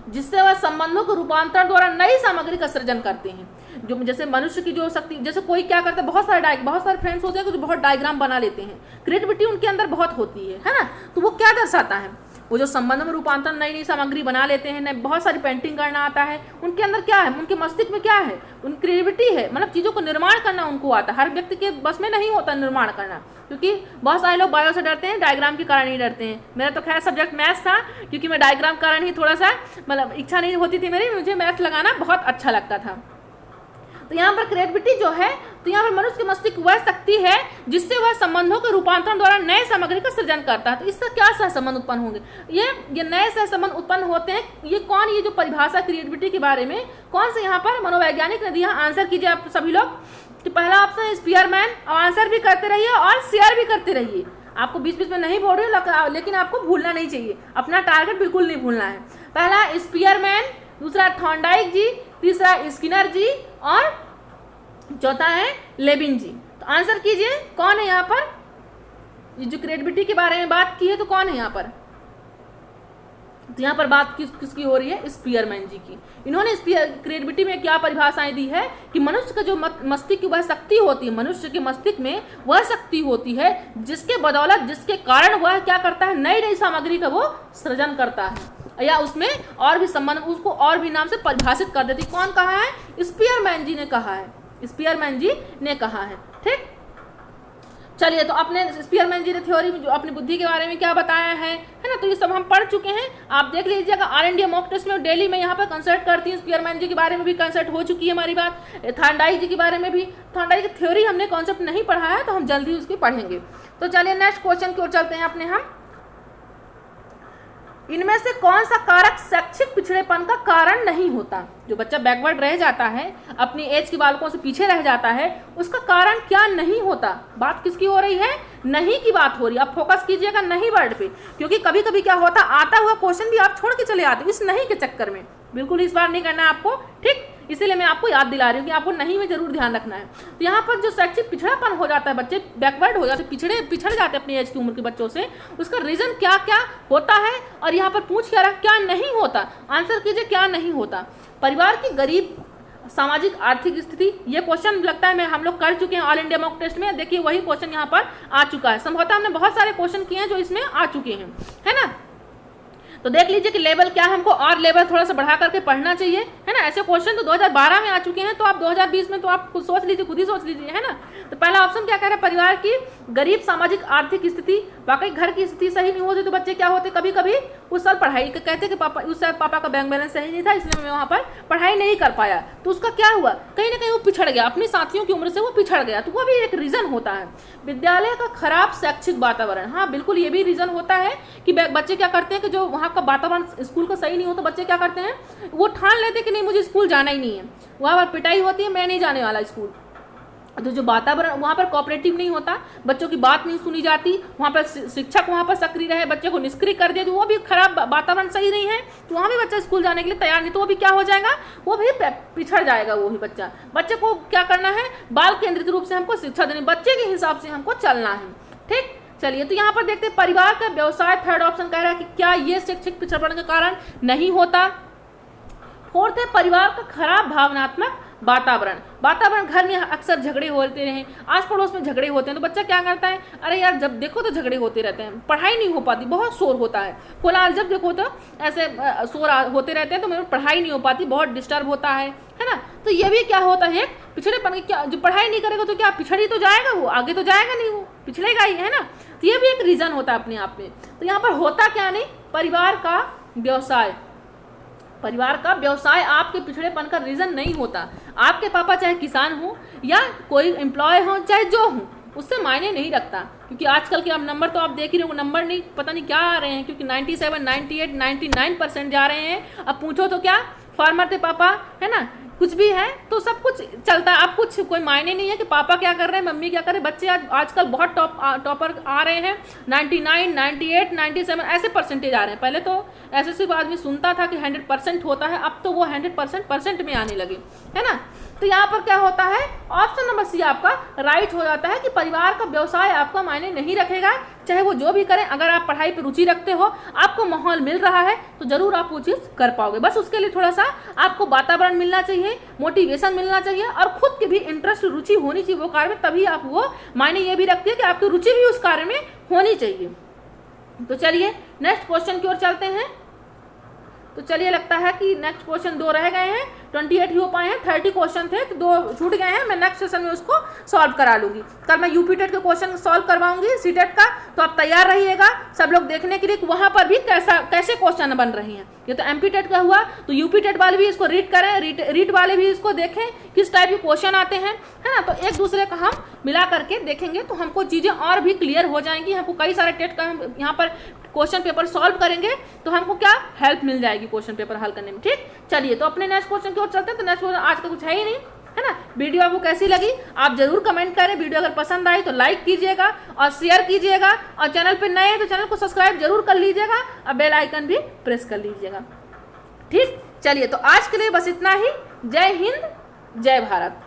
जिससे वह संबंधों के रूपांतरण द्वारा नई सामग्री का सृजन करते हैं। जो जैसे मनुष्य की जो शक्ति, जैसे कोई क्या करता है, बहुत सारे फ्रेंड्स होते हैं जो बहुत डायग्राम बना लेते हैं, क्रिएटिविटी उनके अंदर बहुत होती है ना, तो वो क्या दर्शाता है, वो जो संबंध में रूपांतरण नई सामग्री बना लेते हैं, बहुत सारी पेंटिंग करना आता है, उनके अंदर क्या है, उनके मस्तिष्क में क्या है, उनकी क्रिएटिविटी है, मतलब चीज़ों को निर्माण करना उनको आता है। हर व्यक्ति के बस में नहीं होता निर्माण करना, क्योंकि बहुत सारे लोग बायो से डरते हैं, डायग्राम के कारण ही डरते हैं। मेरा तो खैर सब्जेक्ट मैथ्स था, क्योंकि मैं डायग्राम के कारण ही थोड़ा सा मतलब इच्छा नहीं होती थी मेरी, मुझे मैथ्स लगाना बहुत अच्छा लगता था। तो यहाँ पर क्रिएटिविटी जो है, तो यहाँ पर मनुष्य के मस्तिष्क वह शक्ति है जिससे वह संबंधों के रूपांतरण द्वारा नए सामग्री का सृजन करता है। तो इससे क्या सहसंबंध उत्पन्न होंगे, ये नए सहसंबंध उत्पन्न होते हैं। ये कौन, ये जो परिभाषा क्रिएटिविटी के बारे में कौन से यहाँ पर मनोवैज्ञानिक ने दिया, आंसर कीजिए आप सभी लोग। कि पहला ऑप्शन है स्पीयरमैन, और आंसर भी करते रहिए और शेयर भी करते रहिए। आपको बीच बीच में नहीं बोल रही हूँ, लेकिन आपको भूलना नहीं चाहिए, अपना टारगेट बिल्कुल नहीं भूलना है। पहला स्पीयरमैन, दूसरा थॉर्नडाइक जी, तीसरा स्किनर जी, और चौथा है लेविन जी। तो आंसर कीजिए कौन है यहाँ पर, ये जो क्रिएटिविटी के बारे में बात की है तो कौन है यहाँ पर। तो यहाँ पर बात किसकी हो रही है, स्पीयरमैन जी की। इन्होंने क्रिएटिविटी में क्या परिभाषाएं दी है कि मनुष्य का जो मस्तिष्क की वह शक्ति होती है, मनुष्य के मस्तिष्क में वह शक्ति होती है जिसके बदौलत, जिसके कारण वह क्या करता है, नई नई सामग्री का वो सृजन करता है, या उसमें और भी संबंध, उसको और भी नाम से परिभाषित कर देती। कौन कहा है, स्पीयरमैन जी ने कहा है, स्पीयरमैन जी ने कहा है। ठीक, चलिए तो अपने स्पीयरमैन जी ने थ्योरी में जो अपनी बुद्धि के बारे में क्या बताया है ना, तो ये सब हम पढ़ चुके हैं। आप देख लीजिएगा ऑल इंडिया मॉक टेस्ट में डेली मैं यहाँ पर कंसल्ट करती हूँ। स्पीयरमैन जी के बारे में भी कंसल्ट हो चुकी है हमारी बात, थॉर्नडाइक जी के बारे में भी। थॉर्नडाइक की थ्योरी हमने कॉन्सेप्ट नहीं पढ़ा है, तो हम जल्दी उसकी पढ़ेंगे। तो चलिए नेक्स्ट क्वेश्चन की ओर चलते हैं अपने हम। इनमें से कौन सा कारक शैक्षिक पिछड़ेपन का कारण नहीं होता। जो बच्चा बैकवर्ड रह जाता है, अपनी एज के बालकों से पीछे रह जाता है, उसका कारण क्या नहीं होता। बात किसकी हो रही है, नहीं की बात हो रही है। आप फोकस कीजिएगा नहीं वर्ड पे, क्योंकि कभी कभी क्या होता, आता हुआ क्वेश्चन भी आप छोड़ के चले आते इस नहीं के चक्कर में। बिल्कुल इस बार नहीं करना है आपको, ठीक, इसीलिए मैं आपको याद दिला रही हूँ कि आपको नहीं में जरूर ध्यान रखना है। तो यहाँ पर जो शैक्षिक पिछड़ापन हो जाता है, बच्चे बैकवर्ड हो जाते, पिछड़ जाते अपनी एज की उम्र के बच्चों से, उसका रीजन क्या क्या होता है, और यहाँ पर पूछ क्या रहा क्या नहीं होता। आंसर कीजिए क्या नहीं होता। परिवार की गरीब सामाजिक आर्थिक स्थिति, ये क्वेश्चन लगता है हम लोग कर चुके हैं ऑल इंडिया मॉक टेस्ट में। देखिए वही क्वेश्चन यहाँ पर आ चुका है। संभवतः हमने बहुत सारे क्वेश्चन किए हैं जो इसमें आ चुके हैं, है ना। तो देख लीजिए कि लेवल क्या है, हमको और लेवल थोड़ा सा बढ़ा करके पढ़ना चाहिए, है ना। ऐसे क्वेश्चन तो 2012 में आ चुके हैं, तो आप 2020 में तो आप खुद सोच लीजिए, खुद ही सोच लीजिए, है ना। तो पहला ऑप्शन क्या कह रहा है, परिवार की गरीब सामाजिक आर्थिक स्थिति। वाकई घर की स्थिति सही नहीं होती तो बच्चे क्या होते, कभी कभी उस साल पढ़ाई कहते कि पापा उस साल पापा का बैंक बैलेंस सही नहीं था, इसलिए मैं वहाँ पर पढ़ाई नहीं कर पाया। तो उसका क्या हुआ, कहीं ना कहीं वो पिछड़ गया, अपने साथियों की उम्र से वो पिछड़ गया, तो वो भी एक रीजन होता है। विद्यालय का खराब शैक्षिक वातावरण, हाँ बिल्कुल ये भी रीजन होता है कि बच्चे क्या करते हैं कि जो वहाँ आपका वातावरण स्कूल का सही नहीं हो तो बच्चे क्या करते हैं, वो ठान लेते हैं कि नहीं मुझे स्कूल जाना ही नहीं है, वहाँ पर पिटाई होती है, मैं नहीं जाने वाला स्कूल। तो जो वातावरण वहाँ पर कोऑपरेटिव नहीं होता, बच्चों की बात नहीं सुनी जाती, वहाँ पर शिक्षक वहाँ पर सक्रिय रहे, बच्चे को निष्क्रिय कर दिया, तो वो भी खराब वातावरण सही नहीं है, तो वहाँ भी बच्चा स्कूल जाने के लिए तैयार नहीं, तो वो भी क्या हो जाएगा, वो भी पिछड़ जाएगा। वो भी बच्चे को क्या करना है, बाल केंद्रित रूप से हमको शिक्षा देनी, बच्चे के हिसाब से हमको चलना है। ठीक, चलिए तो यहाँ पर देखते हैं परिवार का व्यवसाय, थर्ड ऑप्शन कह रहा है कि क्या ये शैक्षिक पिछड़पन का कारण नहीं होता। फोर्थ है परिवार का खराब भावनात्मक वातावरण, घर में अक्सर झगड़े होते हैं, आस पड़ोस में झगड़े होते हैं, तो बच्चा क्या करता है, अरे यार जब देखो तो झगड़े होते रहते हैं, पढ़ाई नहीं हो पाती, बहुत शोर होता है, फिलहाल जब देखो तो ऐसे शोर होते रहते हैं, तो मेरी पढ़ाई नहीं हो पाती, बहुत डिस्टर्ब होता है ना। तो ये भी क्या होता है, पिछड़ेपन की, क्या जो पढ़ाई नहीं करेगा तो क्या पिछड़ ही तो जाएगा, वो आगे तो जाएगा नहीं, वो पिछड़ेगा ही, है ना। तो ये भी एक रीज़न होता है अपने आप में। तो यहाँ पर होता क्या नहीं, परिवार का व्यवसाय आपके पिछड़ेपन का रीज़न नहीं होता। आपके पापा चाहे किसान हो या कोई एम्प्लॉय हो, चाहे जो हो, उससे मायने नहीं रखता, क्योंकि आजकल के अब नंबर तो आप देख ही रहे हो, नंबर नहीं पता नहीं क्या आ रहे हैं, क्योंकि 97, 98, 99% जा रहे हैं। अब पूछो तो क्या फार्मर थे पापा, है ना, कुछ भी है तो सब कुछ चलता है। अब कुछ कोई मायने नहीं है कि पापा क्या कर रहे हैं, मम्मी क्या कर रहे हैं। बच्चे आजकल बहुत टॉपर आ रहे हैं, 99, 98, 97 ऐसे परसेंटेज आ रहे हैं। पहले तो ऐसे सिर्फ आदमी सुनता था कि 100% होता है, अब तो वो 100% में आने लगे, है ना। तो यहाँ पर क्या होता है, ऑप्शन नंबर सी आपका राइट हो जाता है कि परिवार का व्यवसाय आपका मायने नहीं रखेगा, चाहे वो जो भी करें। अगर आप पढ़ाई पे रुचि रखते हो, आपको माहौल मिल रहा है, तो जरूर आप वो चीज़ कर पाओगे। बस उसके लिए थोड़ा सा आपको वातावरण मिलना चाहिए, मोटिवेशन मिलना चाहिए, और खुद की भी इंटरेस्ट, रुचि होनी चाहिए वो कार्य में, तभी आप वो मायने ये भी रखती है कि आपकी रुचि भी उस कार्य में होनी चाहिए। तो चलिए नेक्स्ट क्वेश्चन की ओर चलते हैं। तो चलिए लगता है कि नेक्स्ट क्वेश्चन 2 रह गए हैं, 28 ही हो पाए हैं, 30 क्वेश्चन थे तो 2 छूट गए हैं। मैं नेक्स्ट सेशन में उसको सॉल्व करा लूँगी। कल मैं यूपी टेट के क्वेश्चन सॉल्व करवाऊंगी, सीटेट का, तो आप तैयार रहिएगा सब लोग देखने के लिए कि वहाँ पर भी कैसे क्वेश्चन बन रही हैं। ये तो एमपी टेट का हुआ, तो यूपी टेट वाले भी इसको रीड करें, रीड वाले भी इसको देखें किस टाइप के क्वेश्चन आते हैं, है ना। तो एक दूसरे का हम मिला करके देखेंगे तो हमको चीज़ें और भी क्लियर हो जाएंगी। हमको कई सारे टेट का हम यहाँ पर क्वेश्चन पेपर सॉल्व करेंगे तो हमको क्या हेल्प मिल जाएगी क्वेश्चन पेपर हल करने में। ठीक, चलिए तो अपने नेक्स्ट क्वेश्चन की ओर चलते हैं। तो नेक्स्ट क्वेश्चन आज का कुछ है ही नहीं, है ना। वीडियो आपको कैसी लगी आप जरूर कमेंट करें। वीडियो अगर पसंद आई तो लाइक कीजिएगा और शेयर कीजिएगा, और चैनल पर नए हैं तो चैनल को सब्सक्राइब जरूर कर लीजिएगा और बेल आइकन भी प्रेस कर लीजिएगा। ठीक, चलिए तो आज के लिए बस इतना ही। जय हिंद, जय भारत।